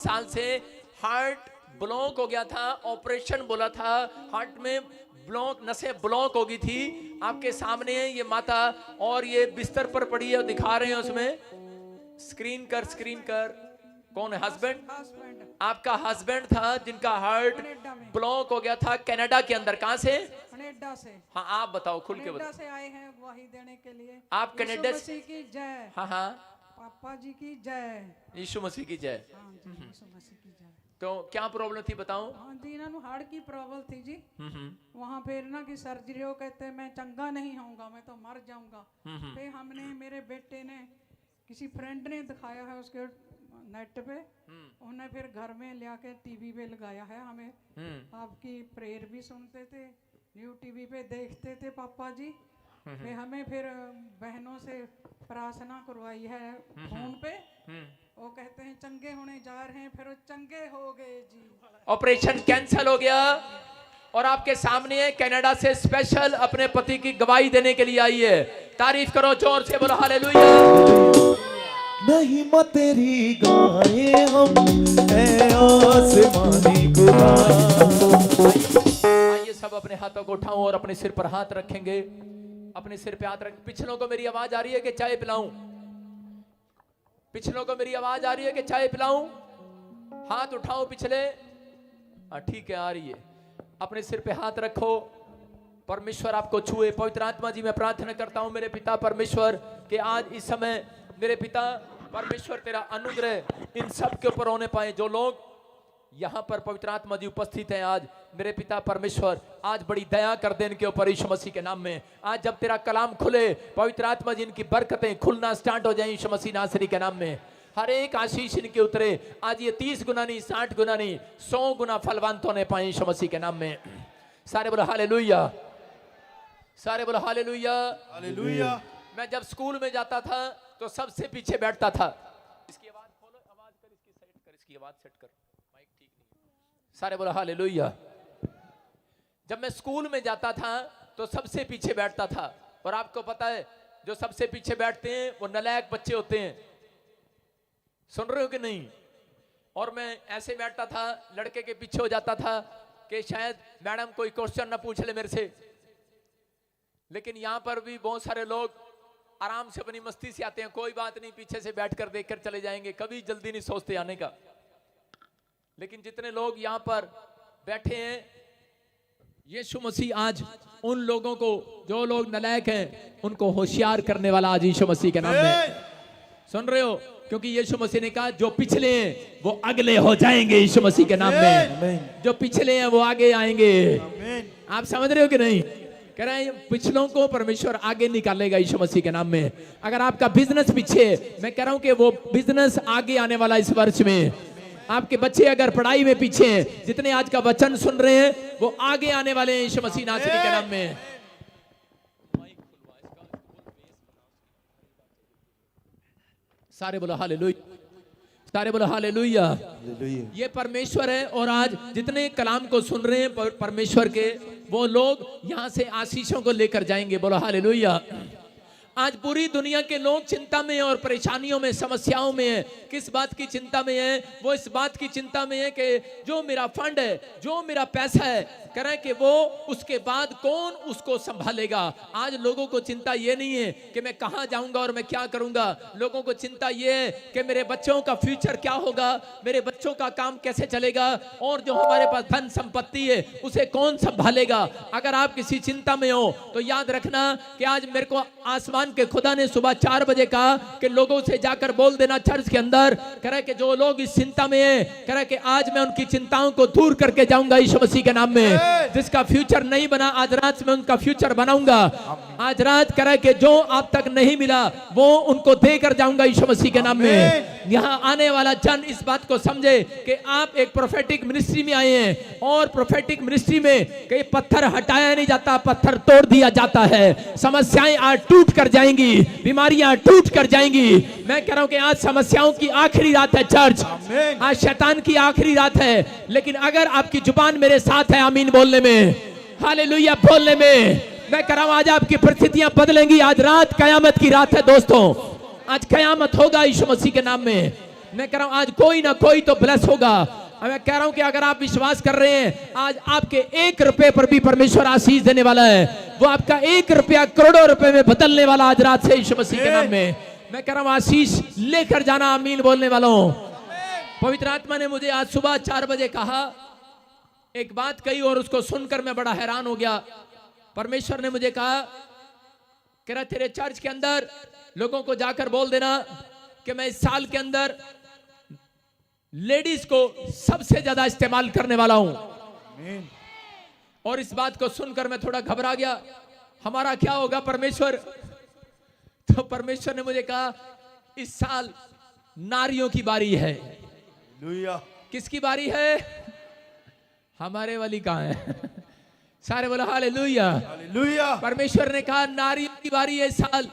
साल से heart block हो गया था, ऑपरेशन बोला था, हार्ट में ब्लॉक, नसें ब्लॉक हो गई थी। आपके सामने है ये माता और ये बिस्तर पर पड़ी है, दिखा रहे हैं उसमें। स्क्रीन कर। कौन है? हस्बैंड? आपका हस्बैंड था जिनका हार्ट ब्लॉक हो गया था कनाडा के अंदर। कहां से? कनाडा से। हाँ आप बताओ, खुल के बताओ। से आए हैं वही देने के लिए। आप कनाडा से की जय। हाँ पापा जी की जय। यीशु मसीह की जय। यीशु मसीह की जय। तो क्या प्रॉब्लम थी बताओ? हाँ जी, इन्होंने हार्ट की प्रॉब्लम थी जी। वहाँ फिर ना कि सर्जरी हो, कहते मैं चंगा नहीं होऊंगा, मैं तो मर जाऊंगा। फिर हमने, मेरे बेटे ने, किसी फ्रेंड ने दिखाया है उसके नेट पे, उन्हें फिर घर में ले आके टीवी पे लगाया है। हमें आपकी प्रेयर भी सुनते थे, न्यू टीवी पे देखते थे पापा जी। फिर हमें फिर बहनों से प्रार्थना करवाई है फोन पे। वो कहते हैं चंगे होने जा रहे हैं, फिर वो चंगे हो गए जी। ऑपरेशन कैंसिल हो गया और आपके सामने है कनाडा से स्पेशल अपने पति की गवाही देने के लिए आई है। तारीफ करो जोर से, बोलो हालेलुया। महिमा तेरी गाए हम, ऐ आसमानी खुदा। आइए सब अपने हाथों को उठाओ और अपने सिर पर हाथ रखेंगे। अपने सिर पे हाथ रख। पिछलों को मेरी आवाज आ रही है कि चाय पिलाऊं? पिछलों को मेरी आवाज आ रही है कि चाय पिलाऊं? हाथ उठाओ पिछले। ठीक है, आ रही है। अपने सिर पे हाथ रखो, परमेश्वर आपको छुए। पवित्र आत्मा जी, मैं प्रार्थना करता हूं मेरे पिता परमेश्वर कि आज इस समय मेरे पिता परमेश्वर तेरा अनुग्रह इन सब के ऊपर होने पाए। जो लोग यहाँ पर पवित्र आत्मा जी उपस्थित हैं आज, मेरे पिता परमेश्वर आज बड़ी दया कर दे इनके ऊपर यीशु मसीह के नाम में। आज जब तेरा कलाम खुले, पवित्र आत्मा जी इनकी बरकतें खुलना स्टार्ट हो जाए यीशु मसीह नासरी के नाम में। हर एक आशीष इनके उतरे। आज ये 30 गुना नहीं, 60 गुना नहीं, 100 गुना फलवंत होने पाए यीशु मसीह के नाम में। सारे बोलो हालेलुया, सारे बोलो हालेलुया, हालेलुया। मैं जब स्कूल में जाता था तो सबसे पीछे बैठता था। इसकी आवाज खोलो, आवाज कर, इसकी सेट कर, इसकी आवाज सेट कर, माइक ठीक नहीं। सारे बोलो हालेलुया। जब मैं स्कूल में जाता था तो सबसे पीछे बैठता था। और आपको पता है जो सबसे पीछे बैठते हैं वो नालायक बच्चे होते हैं। सुन रहे हो कि नहीं? और मैं ऐसे बैठता था, लड़के के पीछे हो जाता था कि शायद मैडम कोई क्वेश्चन ना पूछ ले मेरे से। लेकिन यहां पर भी बहुत सारे लोग आराम से अपनी मस्ती से आते हैं, कोई बात नहीं, पीछे से बैठकर देखकर चले जाएंगे, कभी जल्दी नहीं सोचते आने का। लेकिन जितने लोग यहां पर बैठे हैं, यीशु मसीह आज उन लोगों को, जो लोग नालायक हैं, उनको होशियार करने वाला आज यीशु मसीह के नाम में। सुन रहे हो? क्योंकि यीशु मसीह ने कहा जो पिछले हैं वो अगले हो जाएंगे यीशु मसीह के नाम में। जो पिछले हैं वो आगे आएंगे। आप समझ रहे हो कि नहीं? कह रहे हैं पिछलों को परमेश्वर आगे निकालेगा यीशु मसीह के नाम में। अगर आपका बिजनेस पीछे, मैं कह रहा हूं कि वो बिजनेस आगे आने वाला इस वर्ष में। आपके बच्चे अगर पढ़ाई में पीछे हैं, जितने आज का वचन सुन रहे हैं वो आगे आने वाले हैं यीशु मसीह नासरी के नाम में। सारे बोलो हालेलुया, सारे बोलो हालेलुया। ये परमेश्वर है। और आज जितने कलाम को सुन रहे हैं परमेश्वर के, वो लोग यहाँ से आशीषों को लेकर जाएंगे। बोलो हालेलुया। आज पूरी दुनिया के लोग चिंता में और परेशानियों में, समस्याओं में है। किस बात की चिंता में है? वो इस बात की चिंता में है कि जो मेरा फंड है, जो मेरा पैसा है, कह रहे हैं कि वो उसके बाद कौन उसको संभालेगा। आज लोगों को चिंता ये नहीं है कि मैं कहां जाऊंगा और मैं क्या करूंगा। लोगों को चिंता ये है कि मेरे बच्चों का फ्यूचर क्या होगा, मेरे बच्चों का काम कैसे चलेगा, और जो हमारे पास धन संपत्ति है उसे कौन संभालेगा। अगर आप किसी चिंता में हो तो याद रखना कि आज मेरे को आसमान के खुदा ने सुबह 4 बजे कहा कि लोगों से जाकर बोल देना चर्च के अंदर, कह रहा है कि जो लोग इस चिंता में है, कह रहा है कि आज मैं उनकी चिंताओं को दूर करके जाऊंगा यीशु मसीह के नाम में। जिसका फ्यूचर नहीं बना, आज रात में उनका फ्यूचर बनाऊंगा। आज रात कह रहा है कि जो आप तक नहीं मिला वो उनको देकर जाऊंगा यीशु मसीह के नाम में। यहाँ आने वाला जन इस बात को समझे कि आप एक प्रोफेटिक मिनिस्ट्री में आए हैं, और प्रोफेटिक मिनिस्ट्री में कई पत्थर हटाया नहीं जाता, पत्थर तोड़ दिया जाता है। समस्याएं आज टूट कर जाएंगी, बीमारियां टूट कर जाएंगी। मैं कह रहा हूं कि आज समस्याओं की आखिरी रात है चर्च, आज शैतान की आखिरी रात है। लेकिन अगर आपकी जुबान मेरे साथ है आमीन बोलने में, हालेलुया बोलने में, मैं कह रहा हूं आज आपकी परिस्थितियां बदलेंगी। आज रात कयामत की रात है दोस्तों, आज कयामत होगा यीशु मसीह के नाम में। मैं कह रहा हूं आज कोई ना कोई तो ब्लेस होगा। मैं कह रहा हूं कि अगर आप विश्वास कर रहे हैं, आज आपके 1 रुपए पर भी परमेश्वर आशीष देने वाला है। वो आपका 1 रुपया करोड़ों रुपए में बदलने वाला आज रात से यीशु मसीह के नाम में। मैं कह रहा हूं आशीष लेकर जाना। आमीन बोलने वालों, पवित्र आत्मा ने मुझे आज सुबह 4 बजे कहा, एक बात कही और उसको सुनकर मैं बड़ा हैरान हो गया। परमेश्वर ने मुझे कहा, कह रहा तेरे चर्च के अंदर लोगों को जाकर बोल देना कि मैं इस साल के अंदर लेडीज को सबसे ज्यादा इस्तेमाल करने वाला हूं। और इस बात को सुनकर मैं थोड़ा घबरा गया, हमारा क्या होगा परमेश्वर? तो परमेश्वर ने मुझे कहा इस साल नारियों की बारी है। किसकी बारी है? हमारे वाली कहां है? सारे बोला हालेलुया। परमेश्वर ने कहा नारियों की बारी है इस साल।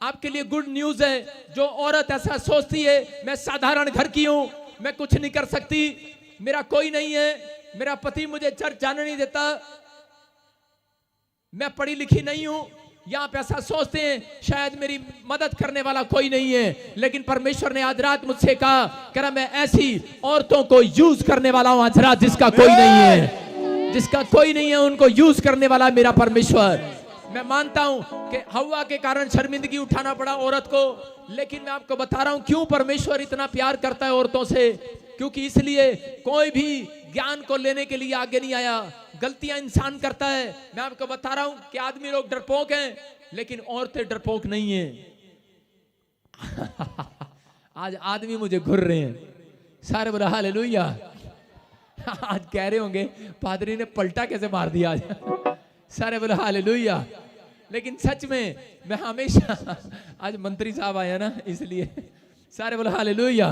आपके लिए गुड न्यूज है। जो औरत ऐसा सोचती है मैं साधारण घर की हूं, मैं कुछ नहीं कर सकती, मेरा कोई नहीं है, मेरा पति मुझे चर्च जाने नहीं देता, मैं पढ़ी लिखी नहीं हूं, यहां पे ऐसा सोचते हैं शायद मेरी मदद करने वाला कोई नहीं है। लेकिन परमेश्वर ने आज रात मुझसे कहा, कह रहा मैं ऐसी औरतों को यूज करने वाला हूं आज रात, जिसका कोई नहीं है, जिसका कोई नहीं है उनको यूज करने वाला मेरा परमेश्वर। मैं मानता हूं कि हव्वा के कारण शर्मिंदगी उठाना पड़ा औरत को, लेकिन मैं आपको बता रहा हूं क्यों परमेश्वर इतना प्यार करता है औरतों से। क्योंकि इसलिए कोई भी ज्ञान को लेने के लिए आगे नहीं आया। गलतियां इंसान करता है। मैं आपको बता रहा हूं कि आदमी लोग डरपोक हैं, लेकिन औरतें डरपोक नहीं है। आज आदमी मुझे घुर रहे हैं। सारे बोला हालेलुया। आज कह रहे होंगे पादरी ने पलटा कैसे मार दिया आज। सारे बोला हालेलुया। लेकिन सच में मैं हमेशा, आज मंत्री साहब आया ना इसलिए, सारे बोला हालेलुया।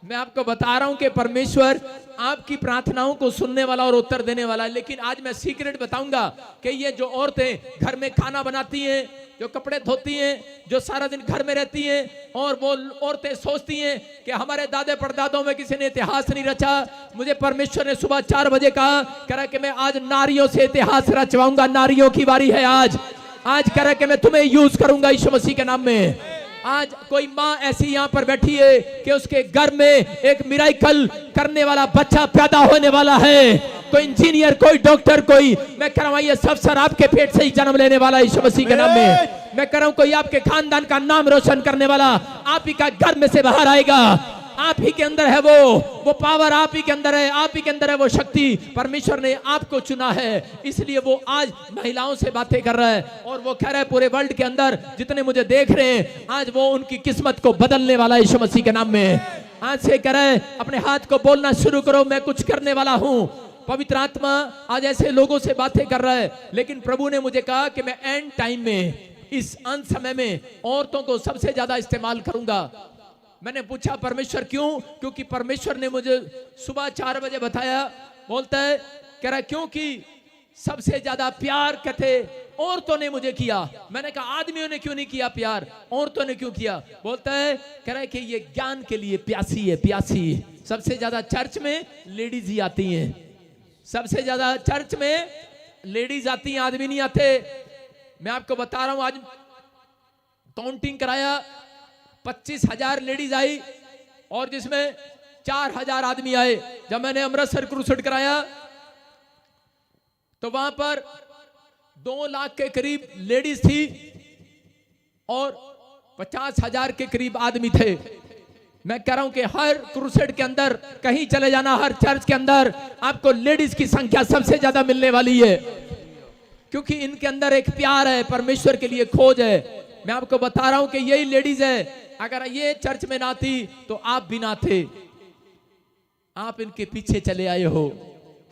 मैं आपको बता रहा हूं कि परमेश्वर आपकी प्रार्थनाओं को सुनने वाला और उत्तर देने वाला है। लेकिन आज मैं सीक्रेट बताऊंगा कि ये जो औरतें घर में खाना बनाती हैं, जो कपड़े धोती हैं, जो सारा दिन घर में रहती हैं, और वो औरतें सोचती हैं कि हमारे दादे परदादों में किसी ने इतिहास नहीं रचा। मुझे परमेश्वर ने सुबह 4 बजे कहा, कह रहा कि मैं आज नारियों से इतिहास रचवाऊंगा। नारियों की बारी है आज कह रहा कि मैं तुम्हें यूज करूंगा यीशु मसीह के नाम में। आज कोई माँ ऐसी यहाँ पर बैठी है कि उसके घर में एक मिराकल करने वाला बच्चा पैदा होने वाला है। कोई इंजीनियर, कोई डॉक्टर, कोई, मैं कह रहा हूँ ये सब सर आपके पेट से ही जन्म लेने वाला यीशु मसीह के नाम में। मैं कह रहा हूँ कोई आपके खानदान का नाम रोशन करने वाला आप ही का घर में से बाहर आएगा। आप ही के अंदर है वो पावर आप ही के अंदर है, आप ही के अंदर है वो शक्ति। परमेश्वर ने आपको चुना है, इसलिए वो आज महिलाओं से बातें कर रहा है। और वो कह रहा है पूरे वर्ल्ड के अंदर जितने मुझे देख रहे हैं, आज वो उनकी किस्मत को बदलने वाला है यीशु मसीह के नाम में। आज से कह रहा है अपने हाथ को बोलना शुरू करो, मैं कुछ करने वाला हूं। पवित्र आत्मा आज ऐसे लोगों से बातें कर रहा है। लेकिन प्रभु ने मुझे कहा कि मैं एंड टाइम में, इस अंत समय में औरतों को सबसे ज्यादा इस्तेमाल करूंगा। मैंने पूछा परमेश्वर क्यों? क्योंकि परमेश्वर ने मुझे सुबह 4 बजे बताया, बोलता है, कह रहा क्योंकि सबसे ज्यादा प्यार कहते औरतों ने मुझे किया। मैंने कहा आदमियों ने क्यों नहीं किया प्यार, औरतों ने क्यों किया? बोलता है, कह रहा है कि ये ज्ञान के लिए प्यासी है, प्यासी। सबसे ज्यादा चर्च में लेडीज ही आती हैं, सबसे ज्यादा चर्च में लेडीज आती हैं, आदमी नहीं आते। मैं आपको बता रहा हूं, आज काउंटिंग कराया, 25,000 लेडीज आई और जिसमें 4,000 आदमी आए। जब मैंने अमृतसर क्रूसेड कराया तो वहां पर 2 लाख के करीब लेडीज थी और 50,000 के करीब आदमी थे। मैं कह रहा हूं कि हर क्रूसेड के अंदर कहीं चले जाना, हर चर्च के अंदर आपको लेडीज की संख्या सबसे ज्यादा मिलने वाली है, क्योंकि इनके अंदर एक प्यार है, परमेश्वर के लिए खोज है। मैं आपको बता रहा हूं कि यही लेडीज है। अगर ये चर्च में ना थी तो आप भी ना थे, आप इनके पीछे चले आए हो।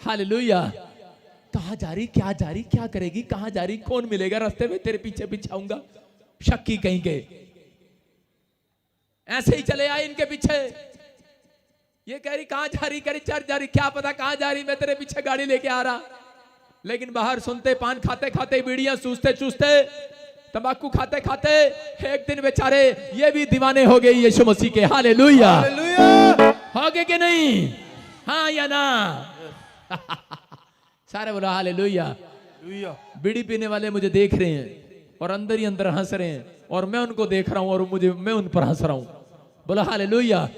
हालेलुया। कहां जा रही, क्या जा रही, क्या करेगी, कहां जा रही, कौन मिलेगा रास्ते में, तेरे पीछे पीछे आऊंगा, शक्की कहीं के। ऐसे ही चले आए इनके पीछे। ये कह रही कहां जा रही, कह रही चर्च जा रही, क्या पता कहां जा रही, मैं तेरे पीछे गाड़ी लेके आ रहा। लेकिन बाहर सुनते, पान खाते खाते, बीड़ियां चूसते चूसते, तंबाकू खाते खाते एक दिन बेचारे ये भी दीवाने हो गए यीशु मसीह के। हालेलुया। हो गए कि नहीं? हाँ या ना? सारे बोला हालेलुया। बीड़ी पीने वाले मुझे देख रहे हैं और अंदर ही अंदर हंस रहे हैं, और मैं उनको देख रहा हूं और मैं उन पर हंस रहा हूं। बोलो हालेलुया।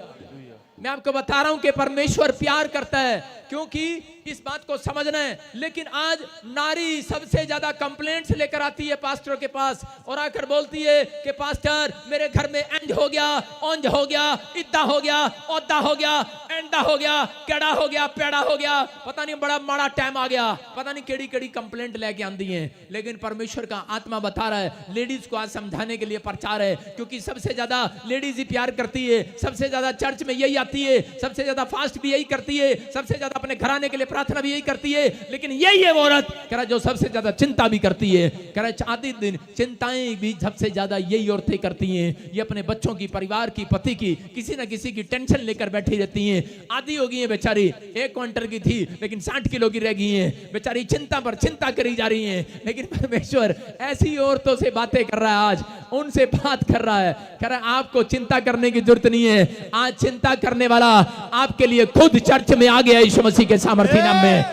मैं आपको बता रहा हूं कि परमेश्वर प्यार करता है, क्योंकि इस बात को समझना है। लेकिन आज नारी सबसे ज्यादा कंप्लेंट्स लेकर आती है पास्टर के पास और आकर बोलती है कि पास्टर मेरे घर में एंज हो गया, औंज हो गया, इद्दा हो गया, औदा हो गया, एंडा हो गया, केड़ा हो गया, पेड़ा हो गया, पता नहीं बड़ा माड़ा टाइम आ गया, पता नहीं केड़ी केड़ी कंप्लेंट लेके आती हैं। लेकिन परमेश्वर का आत्मा बता रहा है, लेडीज को आज समझाने के लिए प्रचार है, क्योंकि सबसे ज्यादा लेडीज ही प्यार करती है, सबसे ज्यादा चर्च में यही आती है, सबसे ज्यादा फास्ट भी यही करती है, सबसे ज्यादा अपने घराने के लिए प्रार्थना भी यही करती है। लेकिन यही है वो औरत कह रहा जो सबसे ज्यादा चिंता भी करती है, कह रहा आधी दिन चिंताएं भी सबसे ज्यादा यही औरतें करती हैं। ये अपने बच्चों की, परिवार की, पति की, किसी ना किसी की टेंशन लेकर बैठी रहती हैं। आधी हो गई है बेचारी, 1 क्विंटल की थी लेकिन 60 किलो की रह गई है बेचारी, चिंता पर चिंता करी जा रही है। लेकिन परमेश्वर ऐसी औरतों से बातें कर रहा है, आज उनसे बात कर रहा है, कह रहा है आपको चिंता करने की जरूरत नहीं है। आज चिंता करने वाला आपके लिए खुद चर्च में आ गया यीशु मसीह के सामर्थी नाम में,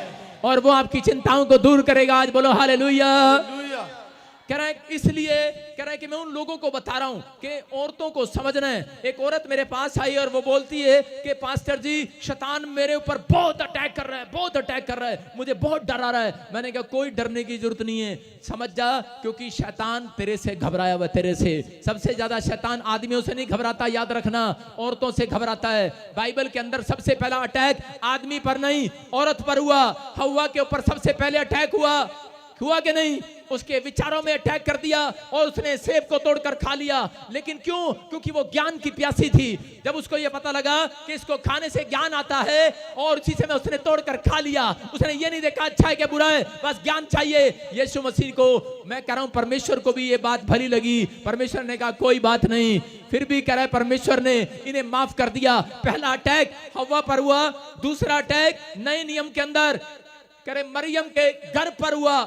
और वो आपकी चिंताओं को दूर करेगा। आज बोलो हालेलुया। कह रहा है इसलिए कह रहा है कि मैं उन लोगों को बता रहा हूं कि औरतों को समझना है। एक औरत मेरे पास आई और वो बोलती है कि पास्टर जी शैतान मेरे ऊपर बहुत अटैक कर रहा है, बहुत अटैक कर रहा है, मुझे बहुत डरा रहा है। मैंने कहा कोई डरने की जरूरत नहीं है, समझ जा, क्योंकि शैतान तेरे से घबराया हुआ, तेरे से। सबसे ज्यादा शैतान आदमियों से नहीं घबराता, याद रखना, औरतों से घबराता है। बाइबल के अंदर सबसे पहला अटैक आदमी पर नहीं औरत पर हुआ। हव्वा के ऊपर सबसे पहले अटैक हुआ कि नहीं? उसके विचारों में अटैक कर दिया और उसने सेब को तोड़कर खा लिया। लेकिन क्यों? क्योंकि वो ज्ञान की प्यासी थी। जब उसको ये पता लगा कि इसको खाने से ज्ञान आता है और उसी से उसने तोड़कर खा लिया। उसने ये नहीं देखा अच्छा है क्या बुरा है, बस ज्ञान चाहिए। यीशु मसीह को मैं कह रहा हूं, परमेश्वर को भी ये बात भली लगी। परमेश्वर ने कहा कोई बात नहीं, फिर भी कह रहा है परमेश्वर ने इन्हें माफ कर दिया। पहला अटैक हव्वा पर हुआ, दूसरा अटैक नए नियम के अंदर कह रहे मरियम के गर्भ पर हुआ।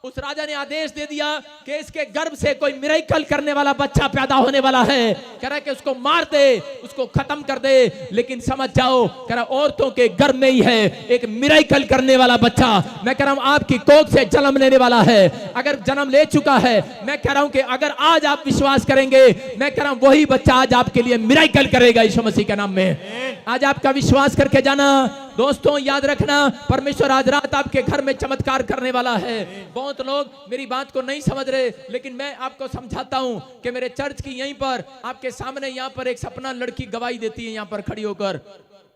उस राजा ने आदेश दे दिया कि इसके गर्भ से कोई मिरेकल करने वाला बच्चा पैदा होने वाला है, कह रहा कि उसको मार दे, उसको खत्म कर दे। लेकिन समझ जाओ, कह रहा औरतों के गर्भ में ही है एक मिरेकल करने वाला बच्चा। मैं कह रहा हूं आपकी कोख से जन्म लेने वाला है। अगर जन्म ले चुका है, मैं कह रहा हूं कि अगर आज आप विश्वास करेंगे, मैं कह रहा हूं वही बच्चा आज आपके लिए मिरेकल करेगा यीशु मसीह के नाम में। आज आपका विश्वास करके जाना। दोस्तों याद रखना, परमेश्वर आज रात आपके घर में चमत्कार करने वाला है। बहुत लोग मेरी बात को नहीं समझ रहे, लेकिन मैं आपको समझाता हूं कि मेरे चर्च की यहीं पर आपके सामने यहाँ पर एक सपना लड़की गवाही देती है, यहाँ पर खड़ी होकर।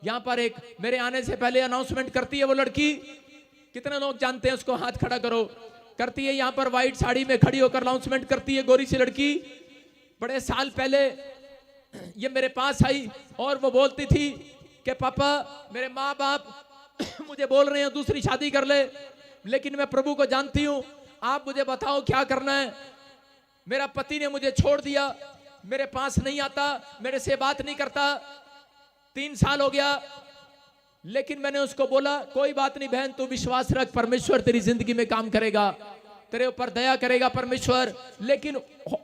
यहाँ पर एक मेरे आने से पहले अनाउंसमेंट करती है वो लड़की। कितने लोग जानते हैं उसको? हाथ खड़ा करो। करती है यहाँ पर व्हाइट साड़ी में खड़ी होकर अनाउंसमेंट करती है, गोरी सी लड़की। बड़े साल पहले ये मेरे पास आई और वो बोलती थी कि पापा मेरे माँ बाप मुझे बोल रहे हैं दूसरी शादी कर ले, लेकिन मैं प्रभु को जानती हूँ, आप मुझे बताओ क्या करना है। मेरा पति ने मुझे छोड़ दिया, मेरे पास नहीं आता, मेरे से बात नहीं करता, 3 साल हो गया। लेकिन मैंने उसको बोला कोई बात नहीं बहन, तू विश्वास रख, परमेश्वर तेरी जिंदगी में काम करेगा, तेरे ऊपर दया करेगा परमेश्वर। लेकिन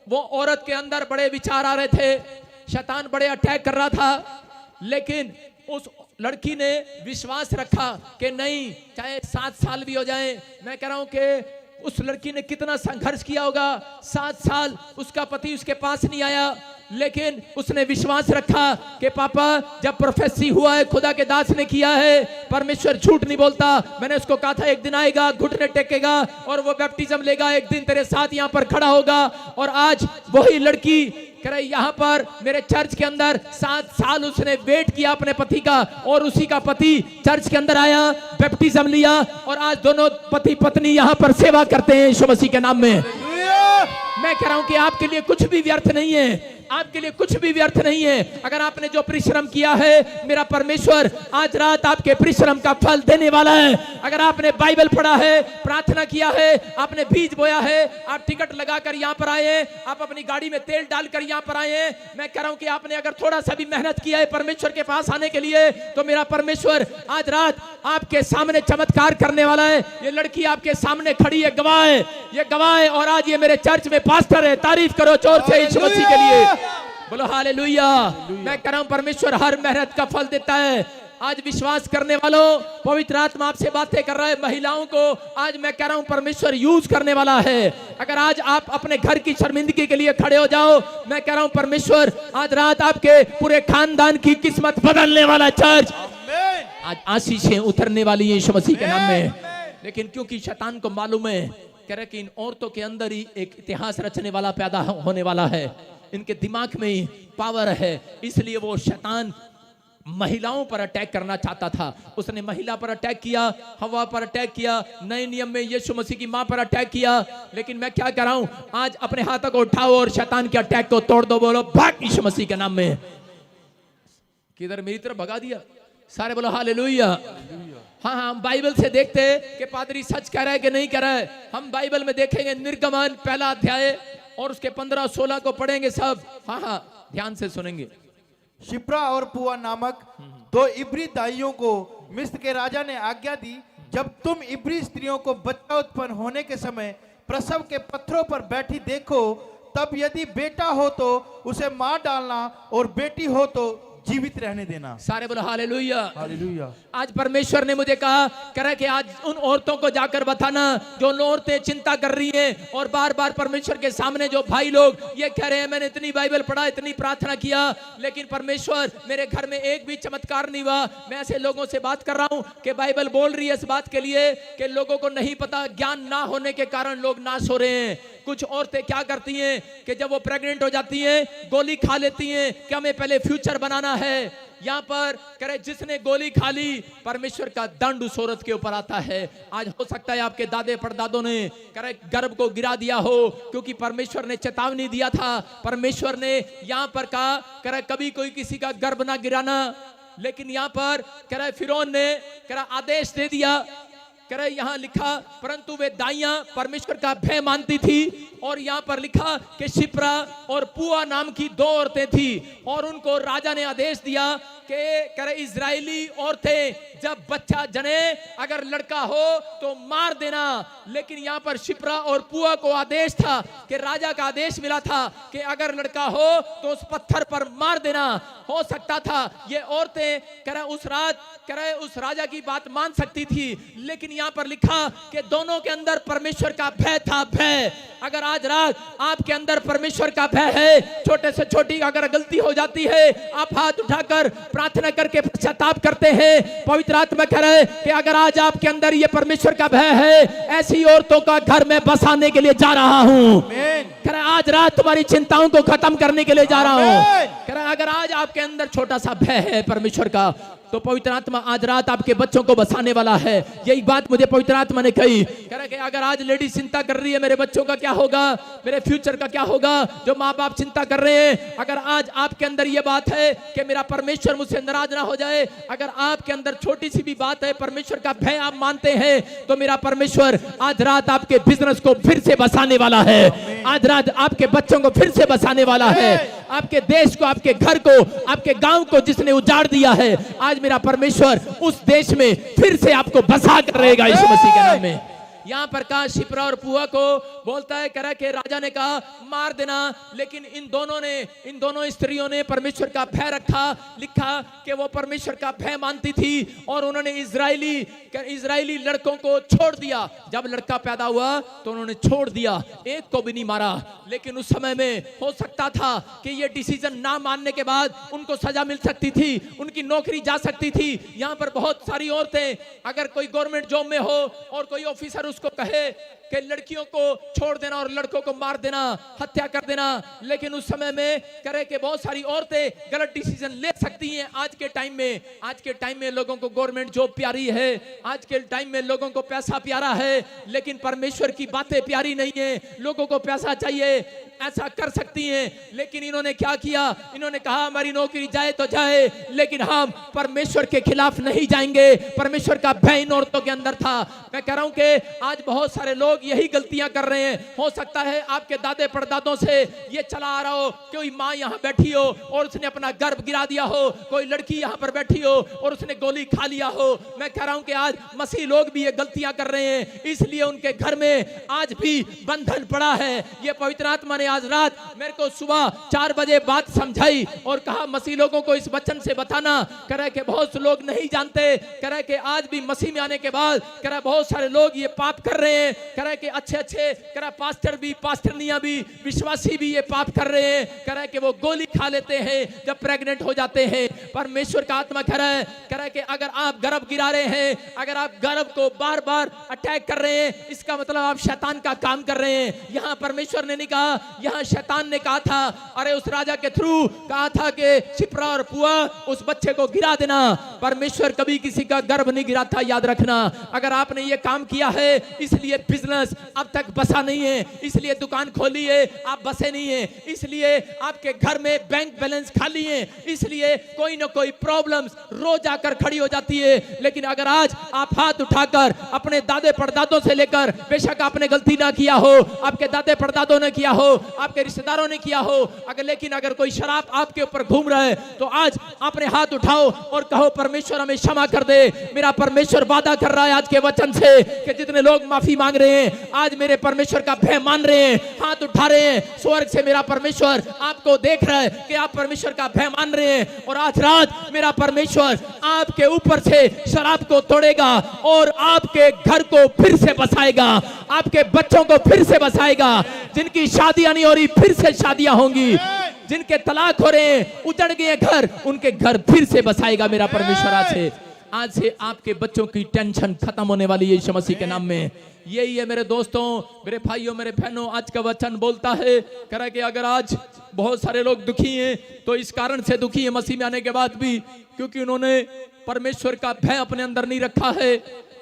वो औरत के अंदर बड़े विचार आ रहे थे, शैतान बड़े अटैक कर रहा था। लेकिन उस लड़की ने विश्वास रखा कि नहीं, चाहे 7 साल भी हो जाए। मैं कह रहा हूं कि उस लड़की ने कितना संघर्ष किया होगा। 7 साल उसका पति उसके पास नहीं आया, लेकिन उसने विश्वास रखा कि पापा जब प्रोफेसी हुआ है, खुदा के दास ने किया है, परमेश्वर झूठ नहीं बोलता। मैंने उसको कहा था एक दिन आएगा, घुटने टेकेगा और वो बैप्टिज्म लेगा, एक दिन तेरे साथ यहाँ पर खड़ा होगा। और आज वही लड़की कह रही यहाँ पर मेरे चर्च के अंदर 7 साल उसने वेट किया अपने पति का, और उसी का पति चर्च के अंदर आया, बैप्टिज्म लिया, और आज दोनों पति पत्नी यहाँ पर सेवा करते हैं यीशु मसीह के नाम में। मैं कह रहा हूं कि आपके लिए कुछ भी व्यर्थ नहीं है, आपके लिए कुछ भी व्यर्थ नहीं है। अगर आपने जो परिश्रम किया है, मेरा परमेश्वर आज रात आपके परिश्रम का फल देने वाला है। अगर आपने बाइबल पढ़ा है, प्रार्थना किया है, आपने बीज बोया है, आप टिकट लगाकर यहाँ पर आए हैं, आप अपनी गाड़ी में तेल डालकर यहाँ पर आए हैं, मैं कह रहा हूं कि आपने अगर थोड़ा सा भी मेहनत किया है परमेश्वर के पास आने के लिए, तो मेरा परमेश्वर आज रात आपके सामने चमत्कार करने वाला है। ये लड़की आपके सामने खड़ी है, गवाह है, ये गवाह है, और आज ये मेरे चर्च में पास्टर है। तारीफ करो जोर से यीशु मसीह के लिए, बोलो हालेलुया। मैं कह रहा हूं परमेश्वर हर मेहनत का फल देता है। आज विश्वास करने वालों, पवित्र आत्मा आपसे बातें कर रहा है। महिलाओं को आज मैं कह रहा हूं परमेश्वर यूज करने वाला है। अगर आज आप अपने घर की शर्मिंदगी के लिए खड़े हो जाओ, मैं कह रहा हूं परमेश्वर आज रात आपके पूरे खानदान की किस्मत बदलने वाला। चर्च आज आशीषें उतरने वाली है यीशु मसीह के नाम में। लेकिन क्योंकि शैतान को मालूम है कह रहे कि इन औरतों के अंदर ही एक इतिहास रचने वाला पैदा होने वाला है, इनके दिमाग में ही पावर है, इसलिए वो शैतान महिलाओं पर अटैक करना चाहता था। उसने महिला पर अटैक किया, हवा पर अटैक किया, नए नियम में यीशु मसीह की मां पर अटैक किया। लेकिन मैं क्या कर रहा हूं, आज अपने हाथों को उठाओ और शैतान के अटैक को तोड़ दो। बोलो भाग यीशु मसीह के नाम में। किधर मेरी तरफ भगा दिया, सारे बोलो हालेलुया। हाँ हम बाइबल से देखते कि पादरी सच कह रहा है कि नहीं कह रहा है। हम बाइबल में देखेंगे निर्गमन पहला अध्याय और उसके 15-16 को पढ़ेंगे सब। हाँ ध्यान से सुनेंगे। शिप्रा और पुआ नामक 2 इब्री दाइयों को मिस्र के राजा ने आज्ञा दी, जब तुम इब्री स्त्रियों को बच्चा उत्पन्न होने के समय प्रसव के पत्थरों पर बैठी देखो, तब यदि बेटा हो तो उसे मार डालना और बेटी हो तो जीवित रहने देना। सारे बोलो हालेलुया। हालेलुया। आज परमेश्वर ने मुझे कहा करे कि आज उन औरतों को जाकर बताना जो औरतें चिंता कर रही हैं और बार बार परमेश्वर के सामने जो भाई लोग ये कह रहे हैं मैंने इतनी बाइबल पढ़ा, इतनी प्रार्थना किया, लेकिन परमेश्वर मेरे घर में एक भी चमत्कार नहीं हुआ। मैं ऐसे लोगों से बात कर रहा हूं कि बाइबल बोल रही है इस बात के लिए कि लोगों को नहीं पता, ज्ञान ना होने के कारण लोग नाश हो रहे हैं। कुछ औरतें क्या करती हैं कि जब वो प्रेग्नेंट हो जाती हैं गोली खा लेती हैं कि हमें पहले फ्यूचर बनाना है। यहाँ पर करे जिसने गोली खा ली परमेश्वर का दंड उस औरत के ऊपर आता है। आज हो सकता है आपके दादे परदादों ने करे गर्भ को गिरा दिया हो, क्योंकि परमेश्वर ने चेतावनी दिया था। परमेश्वर ने यहाँ पर कहा करे कभी कोई किसी का गर्भ ना गिराना, लेकिन यहाँ पर करे फिरौन ने करे आदेश दे दिया। करे यहाँ लिखा परंतु वे दाइयां परमेश्वर का भय मानती थी। और यहाँ पर लिखा कि शिप्रा और पुआ नाम की 2 औरतें थी और उनको राजा ने आदेश दिया कि करे इजरायली औरतें जब बच्चा जने अगर लड़का हो तो मार देना। लेकिन यहाँ पर शिप्रा और पुआ को आदेश था कि राजा का आदेश मिला था कि अगर लड़का हो तो उस पत्थर पर मार देना। हो सकता था ये औरतें करे उस रात करे उस राजा की बात मान सकती थी, लेकिन यहाँ पर लिखा कि दोनों के अंदर परमेश्वर का भय था। भय, अगर आज रात आपके अंदर परमेश्वर का भय है, छोटे से छोटी अगर गलती हो जाती है आप हाथ उठाकर प्रार्थना करके पश्चाताप करते हैं। पवित्र आत्मा कह रहा है कि अगर आज आपके अंदर ये परमेश्वर का भय है, ऐसी औरतों का घर में बसाने के लिए जा रहा हूं। कह रहा आज रात तुम्हारी चिंताओं को खत्म करने के लिए जा रहा हूं। कह रहा अगर आज आपके अंदर छोटा सा भय है परमेश्वर का, तो पवित्र आत्मा आज रात आपके बच्चों को बसाने वाला है। यही बात मुझे पवित्र आत्मा ने कही। कह रहा कि अगर आज लेडी चिंता कर रही है मेरे बच्चों का क्या होगा, मेरे फ्यूचर का क्या होगा, जो माँ बाप चिंता कर रहे हैं, अगर आज आपके अंदर ये बात है कि मेरा परमेश्वर मुझसे नाराज ना हो जाए, अगर आपके अंदर छोटी सी भी बात है परमेश्वर का भय आप मानते हैं, तो मेरा परमेश्वर आज रात आपके बिजनेस को फिर से बसाने वाला है। आज रात आपके बच्चों को फिर से बसाने वाला है। आपके देश को, आपके घर को, आपके गांव को जिसने उजाड़ दिया है, आज मेरा परमेश्वर उस देश में फिर से आपको बसा कर रहेगा यीशु मसीह के नाम में। यहाँ पर कहा शिप्रा और पुआ को बोलता है करा के राजा ने कहा मार देना, लेकिन इन दोनों स्त्रियों ने परमेश्वर का भय रखा। लिखा कि वो परमेश्वर का भय मानती थी और उन्होंने इजरायली लड़कों को छोड़ दिया। जब लड़का पैदा हुआ तो उन्होंने छोड़ दिया, एक को भी नहीं मारा। लेकिन उस समय में हो सकता था कि ये डिसीजन ना मानने के बाद उनको सजा मिल सकती थी, उनकी नौकरी जा सकती थी। यहाँ पर बहुत सारी औरतें, अगर कोई गवर्नमेंट जॉब में हो और कोई ऑफिसर उसको कहे कि लड़कियों को छोड़ देना और लड़कों को मार देना, हत्या कर देना, लेकिन उस समय में करे कि बहुत सारी औरतें गलत डिसीजन ले सकती हैं। आज के टाइम में लोगों को गवर्नमेंट जॉब प्यारी है, आज के टाइम में लोगों को पैसा प्यारा है, लेकिन परमेश्वर की बातें प्यारी नहीं है। लोगों को पैसा चाहिए, ऐसा कर सकती हैं, लेकिन इन्होंने क्या किया, इन्होंने कहा हमारी नौकरी जाए तो जाए, लेकिन हम परमेश्वर के खिलाफ नहीं जाएंगे। परमेश्वर का भय इन औरतों के अंदर था। मैं कह रहा हूं कि आज बहुत सारे लोग लोग यही गलतियां कर रहे हैं। हो सकता है आपके दादे परदादों से ये चला आ रहा हो, कोई माँ यहाँ बैठी हो और उसने अपना गर्भ गिरा दिया हो, कोई लड़की यहाँ पर बैठी हो और उसने गोली खा लिया हो। मैं कह रहा हूं कि आज मसीह लोग भी ये गलतियां कर रहे हैं, इसलिए उनके घर में आज भी बंधन पड़ा है। ये पवित्र आत्मा ने आज रात मेरे को सुबह 4 बजे बात समझाई और कहा मसीह लोगों को इस वचन से बताना। कह रहे कि बहुत से लोग नहीं जानते, कह रहे कि आज भी मसीह में आने के बाद कह रहे बहुत सारे लोग ये पाप कर रहे हैं। कह रहे कि अच्छे अच्छे कह रहे पास्टर भी, पास्टरनियां भी, विश्वासी भी ये पाप कर रहे हैं। कह रहे कि वो गोली खा लेते हैं जब प्रेग्नेंट हो जाते हैं। परमेश्वर का आत्मा कह रहा है कि अगर आप गर्भ गिरा रहे हैं, अगर आप गर्भ को बार बार अटैक कर रहे हैं, इसका मतलब आप शैतान का काम कर रहे हैं। यहां परमेश्वर ने नहीं कहा, यहां शैतान ने कहा था, अरे उस राजा के थ्रू कहा था कि शिप्रा और पुआ उस बच्चे को गिरा देना। परमेश्वर कभी किसी का गर्भ नहीं गिराता, याद रखना। अगर आपने ये काम किया है इसलिए बिजनेस अब तक बसा नहीं है, इसलिए दुकान खोली है आप बसे नहीं है, इसलिए आपके घर में बैंक बैलेंस खाली है, इसलिए कोई ना कोई प्रॉब्लम्स रोज आकर खड़ी हो जाती है। लेकिन अगर आज आप हाथ उठाकर अपने दादे परदादों से लेकर, बेशक आपने गलती ना किया हो, आपके दादे परदादों ने किया हो, आपके रिश्तेदारों ने किया हो, लेकिन अगर कोई शराब आपके ऊपर घूम रहा है तो आज आपने हाथ उठाओ और कहो परमेश्वर हमें क्षमा कर दे। मेरा परमेश्वर वादा कर रहा है आज के वचन से कि जितने लोग माफी मांग रहे हैं, आज मेरे परमेश्वर का भय मान रहे हैं, हाथ उठा रहे हैं, स्वर्ग से मेरा परमेश्वर आपको देख रहा है कि आप परमेश्वर का भय मान रहे हैं। और आज रात मेरा परमेश्वर आपके ऊपर से शराब को तोड़ेगा और आपके घर को फिर से बसाएगा, आपके बच्चों को फिर से बसाएगा। जिनकी शादियां नहीं हो रही फिर से शादियां होंगी, जिनके तलाक हो रहे हैं, उजड़ गए घर, उनके घर फिर से बसाएगा मेरा परमेश्वर। आज से आपके बच्चों की टेंशन खत्म होने वाली है यीशु मसीह के नाम में। यही है मेरे दोस्तों, मेरे भाइयों, मेरे बहनों, आज का वचन बोलता है कह रहा कि अगर आज बहुत सारे लोग दुखी हैं तो इस कारण से दुखी है मसीह में आने के बाद भी, क्योंकि उन्होंने परमेश्वर का भय अपने अंदर नहीं रखा है।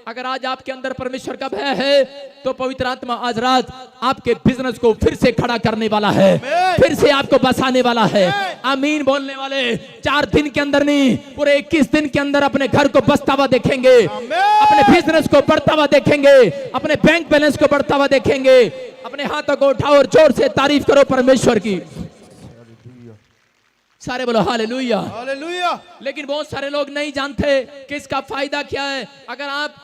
अगर आज आपके अंदर परमेश्वर का भय है तो पवित्र आत्मा आज रात आपके बिजनेस को फिर से खड़ा करने वाला है, फिर से आपको बसाने वाला है। आमीन बोलने वाले 4 दिन के अंदर नहीं, पूरे 21 दिन के अंदर अपने घर को बसता हुआ देखेंगे, अपने बिजनेस को बढ़ता हुआ देखेंगे, अपने बैंक बैलेंस को बढ़ता हुआ देखेंगे। अपने हाथों को उठाओ और जोर से तारीफ करो परमेश्वर की। सारे बोलो हालेलुया, हालेलुया। लेकिन बहुत सारे लोग नहीं जानते कि इसका फायदा क्या है। अगर आप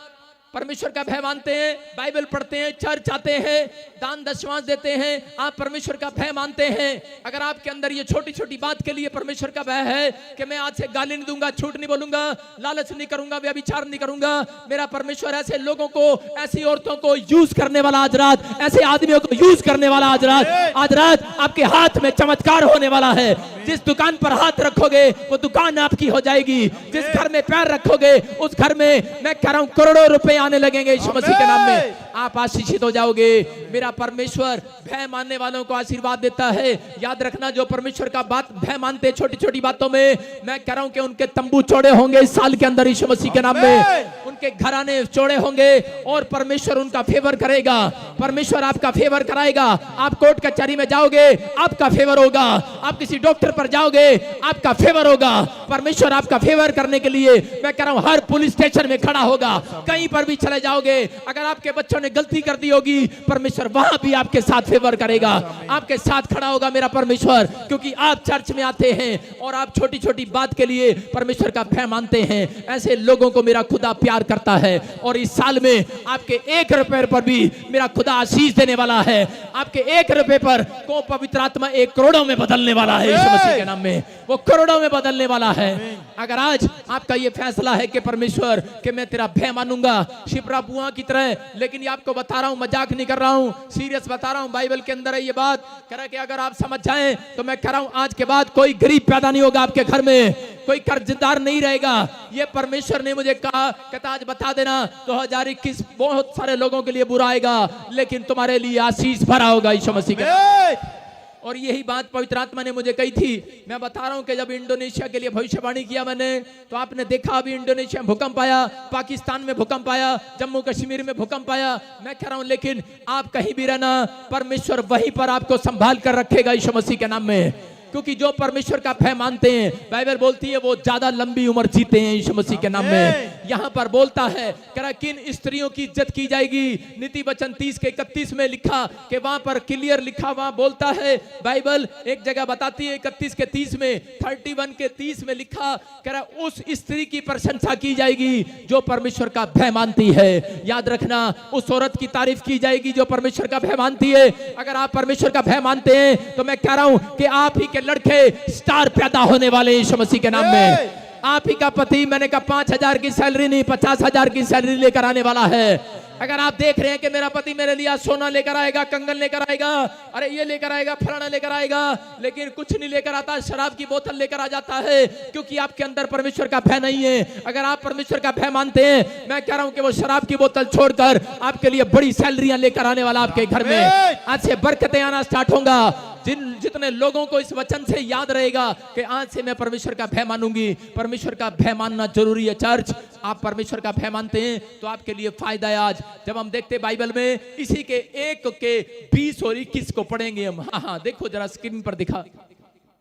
परमेश्वर का भय मानते हैं, बाइबल पढ़ते हैं, चर्च आते हैं, दान दशमांश देते हैं, आप परमेश्वर का भय मानते हैं, अगर आपके अंदर ये छोटी छोटी बात के लिए परमेश्वर का भय है कि मैं आज से गाली नहीं दूंगा, झूठ नहीं बोलूंगा, लालच नहीं करूंगा, व्यभिचार नहीं करूंगा, मेरा परमेश्वर ऐसे लोगों को, ऐसी औरतों को यूज करने वाला आज रात, ऐसे आदमियों को यूज करने वाला आज रात आपके हाथ में चमत्कार होने वाला है। जिस दुकान पर हाथ रखोगे वो दुकान आपकी हो जाएगी, जिस घर में पैर रखोगे उस घर में मैं कह रहा हूं करोड़ों रुपए आने लगेंगे यीशु मसीह के नाम में। आप आशीषित हो जाओगे। मेरा परमेश्वर भय मानने वालों को आशीर्वाद देता है। याद रखना, जो परमेश्वर का बात भय मानते हैं छोटी छोटी बातों में, मैं कह रहा हूं कि उनके तंबू चौड़े होंगे इस साल के अंदर यीशु मसीह के नाम में। उनके घराने चौड़े होंगे और परमेश्वर उनका फेवर करेगा, परमेश्वर आपका फेवर कराएगा। आप कोर्ट कचहरी में जाओगे आपका फेवर होगा, आप किसी डॉक्टर पर जाओगे आपका फेवर होगा। परमेश्वर आपका फेवर करने के लिए मैं कह रहा हूं हर पुलिस स्टेशन में खड़ा होगा, कहीं पर भी चले जाओगे। अगर आपके बच्चों ने गलती कर दी होगी परमेश्वर वहां भी आपके साथ फेवर करेगा, आपके साथ खड़ा होगा मेरा परमेश्वर, क्योंकि आप चर्च में आते हैं और आप छोटी छोटी बात के लिए परमेश्वर का भय मानते हैं। ऐसे लोगों को मेरा खुदा प्यार करता है और इस साल में आपके 1 रुपए पर भी मेरा खुदा आशीष देने वाला है। आपके 1 रुपए पर को पवित्र आत्मा 1 करोड़ों में बदलने वाला है यीशु मसीह के नाम में, वो करोड़ों में बदलने वाला है। अगर आज आपका ये फैसला है कि परमेश्वर कि मैं तेरा भय मानूंगा शिप्रा बुआ की तरह, लेकिन ये आपको बता रहा हूं, मजाक नहीं कर रहा हूं, सीरियस बता रहा हूं, बाइबल के अंदर है ये बात। कह रहा कि अगर आप समझ जाएं तो मैं कह रहा हूं आज के बाद कोई गरीब पैदा नहीं होगा आपके घर में, कोई कर्जदार नहीं रहेगा। ये परमेश्वर ने मुझे कहा, कहता आज बता देना 2021 बहुत सारे लोगों के लिए बुरा आएगा लेकिन तुम्हारे लिए आशीष भरा होगा यीशु मसीह के। और यही बात पवित्र आत्मा ने मुझे कही थी। मैं बता रहा हूं कि जब इंडोनेशिया के लिए भविष्यवाणी किया मैंने, तो आपने देखा अभी इंडोनेशिया में भूकंप आया, पाकिस्तान में भूकंप आया, जम्मू कश्मीर में भूकंप आया। मैं कह रहा हूं लेकिन आप कहीं भी रहना, परमेश्वर वहीं पर आपको संभाल कर रखेगा यीशु मसीह के नाम में, क्योंकि जो परमेश्वर का भय मानते हैं बाइबल बोलती है वो ज्यादा लंबी उम्र जीते हैं यीशु मसीह के नाम में। यहाँ पर बोलता है कह रहा किन स्त्रियों की इज्जत की जाएगी। नीति वचन 30 के 31 में लिखा कि वहां पर क्लियर लिखा, वहां बोलता है बाइबल एक जगह बताती है 31 के 30 में, 31 के 30 में लिखा कह रहा उस स्त्री की प्रशंसा की जाएगी जो परमेश्वर का भय मानती है। याद रखना, उस औरत की तारीफ की जाएगी जो परमेश्वर का भय मानती है। अगर आप परमेश्वर का भय मानते हैं तो मैं कह रहा हूं कि आप ही के लड़के स्टार पैदा होने वाले यीशु मसीह के नाम में। आप ही का पति, मैंने कहा 5,000 की सैलरी नहीं 50,000 की सैलरी लेकर आने वाला है। अगर आप देख रहे हैं कि मेरा पति मेरे लिए सोना लेकर आएगा, कंगन लेकर आएगा, अरे ये लेकर आएगा, फलाना लेकर आएगा, लेकिन कुछ नहीं लेकर आता, शराब की बोतल लेकर आ जाता है, क्योंकि आपके अंदर परमेश्वर का भय नहीं है। अगर आप परमेश्वर का भय मानते हैं, मैं कह रहा हूं कि वो शराब की बोतल छोड़कर आपके लिए बड़ी सैलरियां लेकर आने वाला आपके घर में। आज से बरकतें आना स्टार्ट होगा। जितने लोगों को इस वचन से याद रहेगा कि आज से मैं परमेश्वर का भय मानूंगी। परमेश्वर का भय मानना जरूरी है। चर्च, आप परमेश्वर का भय मानते हैं तो आपके लिए फायदा है। आज जब हम देखते बाइबल में इसी के 1 के 20 और 21 को पढ़ेंगे हम। हाँ, देखो जरा स्क्रीन पर दिखा।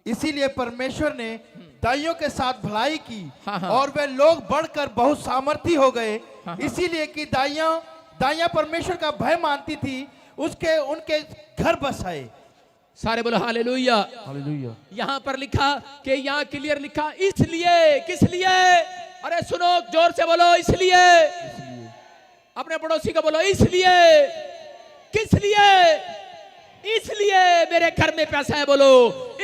इसीलिए परमेश्वर ने दाइयों के साथ भलाई की हाँ। और वे लोग बढ़कर बहुत सामर्थी हो गए। इसीलिए कि दाइयां परमेश्वर का भय मानती थी, उनके घर बसाए। सारे बोलो हालेलुया। हालेलुया। यहाँ पर लिखा कि यहाँ क्लियर लिखा इसलिए, किस लिए? अरे सुनो, जोर से बोलो इसलिए। अपने पड़ोसी को बोलो इसलिए। किस लिए? इसलिए मेरे घर में पैसा है, बोलो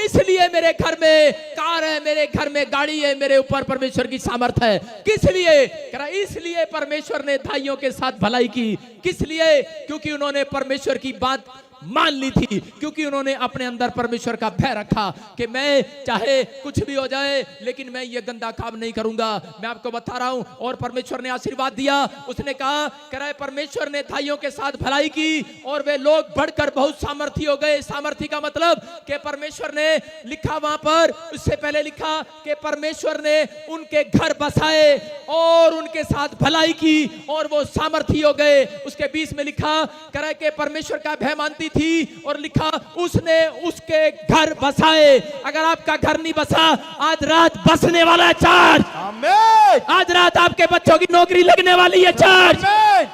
इसलिए मेरे घर में कार है, मेरे घर में गाड़ी है, मेरे ऊपर परमेश्वर की सामर्थ है। किस लिए? कह रहा इसलिए परमेश्वर ने भाइयों के साथ भलाई की। किस लिए? क्योंकि उन्होंने परमेश्वर की बात मान ली थी, क्योंकि उन्होंने अपने अंदर परमेश्वर का भय रखा कि मैं चाहे कुछ भी हो जाए लेकिन मैं ये गंदा काम नहीं करूंगा। मैं आपको बता रहा हूं, और परमेश्वर ने आशीर्वाद दिया। उसने कहा कह रहा है परमेश्वर ने भाइयों के साथ भलाई की और वे लोग बढ़कर बहुत सामर्थी हो गए। सामर्थी का मतलब कि परमेश्वर ने लिखा वहां पर, उससे पहले लिखा कि परमेश्वर ने उनके घर बसाए और उनके साथ भलाई की और वो सामर्थी हो गए। उसके 20 में लिखा कह रहा है कि परमेश्वर का भय मानती थी और लिखा उसने उसके घर बसाए। अगर आपका घर नहीं बसा, आज रात बसने वाला है चर्च। आमीन। आज रात आपके बच्चों की नौकरी लगने वाली है चर्च।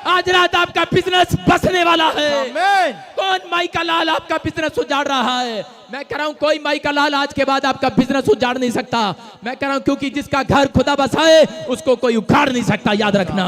आज रात आपका बिजनेस बसने वाला है। आमीन। कौन माई का लाल आपका बिजनेस उजाड़ रहा है? मैं कह रहा हूं कोई माई का लाल आज के बाद आपका बिजनेस उजाड़ नहीं सकता। मैं कह रहा हूं क्योंकि जिसका घर खुदा बसाए उसको कोई उखाड़ नहीं सकता। याद रखना,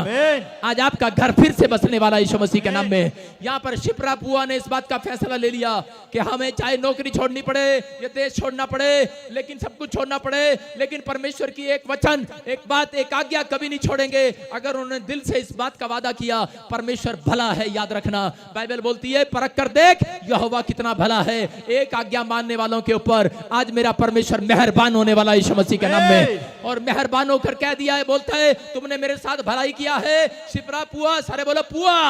आज आपका घर फिर से बसने वाला यीशु मसीह के नाम में। यहाँ पर शिप्रा बुआ ने इस बात का फैसला ले लिया कि हमें चाहे नौकरी छोड़नी पड़े, ये देश छोड़ना पड़े, लेकिन सब कुछ छोड़ना पड़े, लेकिन परमेश्वर की एक वचन, एक बात, एक आज्ञा कभी नहीं छोड़ेंगे। अगर उन्होंने दिल से इस बात का वादा किया, परमेश्वर भला है। याद रखना, बाइबल बोलती है परख कर देख यहोवा कितना भला है। एक आज्ञा मानने वालों के ऊपर आज मेरा परमेश्वर मेहरबान होने वाला यीशु मसीह के नाम में। और मेहरबान होकर कह दिया है, बोलता है तुमने मेरे साथ भलाई किया है। शिप्रा पुआ, सारे बोलो पुआ,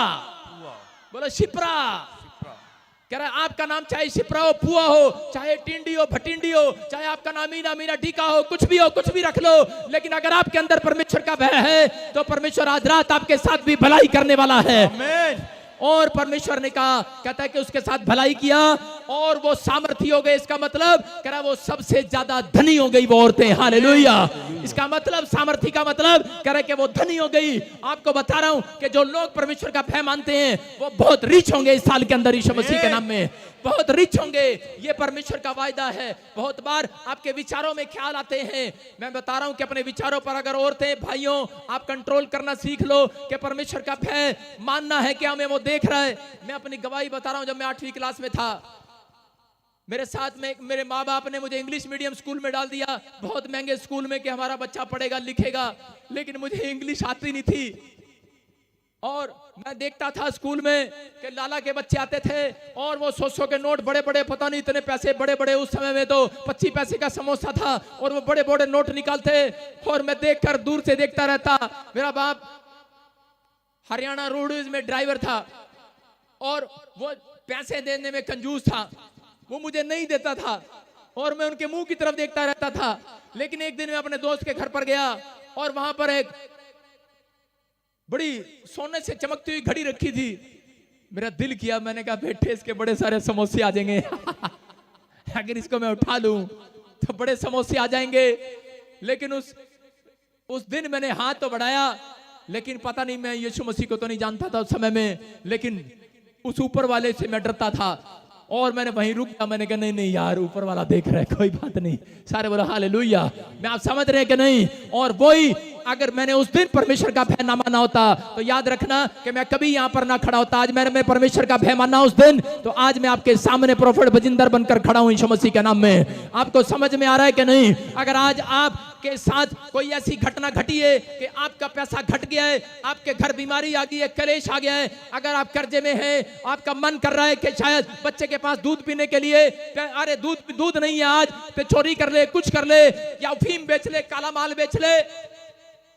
बोलो शिप्रा। कह रहा है आपका नाम चाहे शिप्रा हो, पुआ हो, चाहे टिंडी हो, भटिंडी हो, चाहे आपका नाम मीना मीना टीका हो, कुछ भी हो, कुछ भी रख लो, लेकिन अगर आपके अंदर परमेश्वर का भय है तो परमेश्वर आज रात आपके साथ भी भलाई करने वाला है। आमीन। और परमेश्वर ने कहा, कहता है कि उसके साथ भलाई किया और वो सामर्थी हो गए। इसका मतलब कह रहा वो सबसे ज्यादा धनी हो गई वो औरतें। हालेलुया। इसका मतलब सामर्थी का मतलब कह रहा है कि वो धनी हो गई। आपको बता रहा हूं कि जो लोग परमेश्वर का भय मानते हैं वो बहुत रिच होंगे इस साल के अंदर यीशु मसीह के नाम में, बहुत रिच होंगे। ये परमेश्वर का वायदा है। बहुत बार आपके विचारों में ख्याल आते हैं, मैं बता रहा हूं कि अपने विचारों पर अगर औरतें भाइयों आप कंट्रोल करना सीख लो कि परमेश्वर का भय मानना है कि हमें वो देख रहा है। मैं अपनी गवाही बता रहा हूं, जब मैं 8वीं क्लास में था, मेरे साथ में मेरे माँ बाप ने मुझे इंग्लिश मीडियम स्कूल में डाल दिया, बहुत महंगे स्कूल में कि हमारा बच्चा पढ़ेगा लिखेगा, लेकिन मुझे इंग्लिश आती नहीं थी। और मैं देखता था स्कूल में कि लाला के बच्चे आते थे और वो 100 के नोट बड़े बड़े, पता नहीं इतने पैसे बड़े बड़े, उस समय में तो 25 पैसे का समोसा था और वो बड़े बड़े नोट निकालते और मैं देखकर दूर से देखता रहता। मेरा बाप हरियाणा रोडवेज में ड्राइवर था और वो पैसे देने में कंजूस था, वो मुझे नहीं देता था और मैं उनके मुंह की तरफ देखता रहता था। लेकिन एक दिन मैं अपने दोस्त के घर पर गया और वहां पर एक बड़ी सोने से चमकती हुई घड़ी रखी थी। मेरा दिल किया, मैंने कहा बेटे इसके बड़े सारे समोसे आ जाएंगे अगर इसको मैं उठा लूं तो बड़े समोसे आ जाएंगे। लेकिन उस दिन मैंने हाथ तो बढ़ाया लेकिन पता नहीं, मैं यीशु मसीह को तो नहीं जानता था उस समय में, लेकिन उस ऊपर वाले से मैं डरता था और मैंने वहीं रुक गया। मैंने कहा नहीं नहीं यार, ऊपर वाला देख रहा है, कोई बात नहीं। सारे बोलो हालेलुया। मैं आप समझ रहे हैं कि नहीं? और वही अगर मैंने उस दिन परमेश्वर का भय ना माना होता तो याद रखना कि मैं कभी यहाँ पर ना खड़ा होता। आज मैंने परमेश्वर का भय माना उस दिन, तो आज मैं आपके सामने प्रोफेट बजिंदर बनकर खड़ा हूँ यीशु मसीह के नाम में। आपको समझ में आ रहा है कि नहीं? अगर आज आप के साथ कोई ऐसी घटना घटी है कि आपका पैसा घट गया है, आपके घर बीमारी आ गई है, कलेश आ गया है, अगर आप कर्जे में हैं, आपका मन कर रहा है कि शायद बच्चे के पास दूध पीने के लिए, अरे दूध नहीं है आज, तो चोरी कर ले, कुछ कर ले, या अफीम बेच ले, काला माल बेच ले,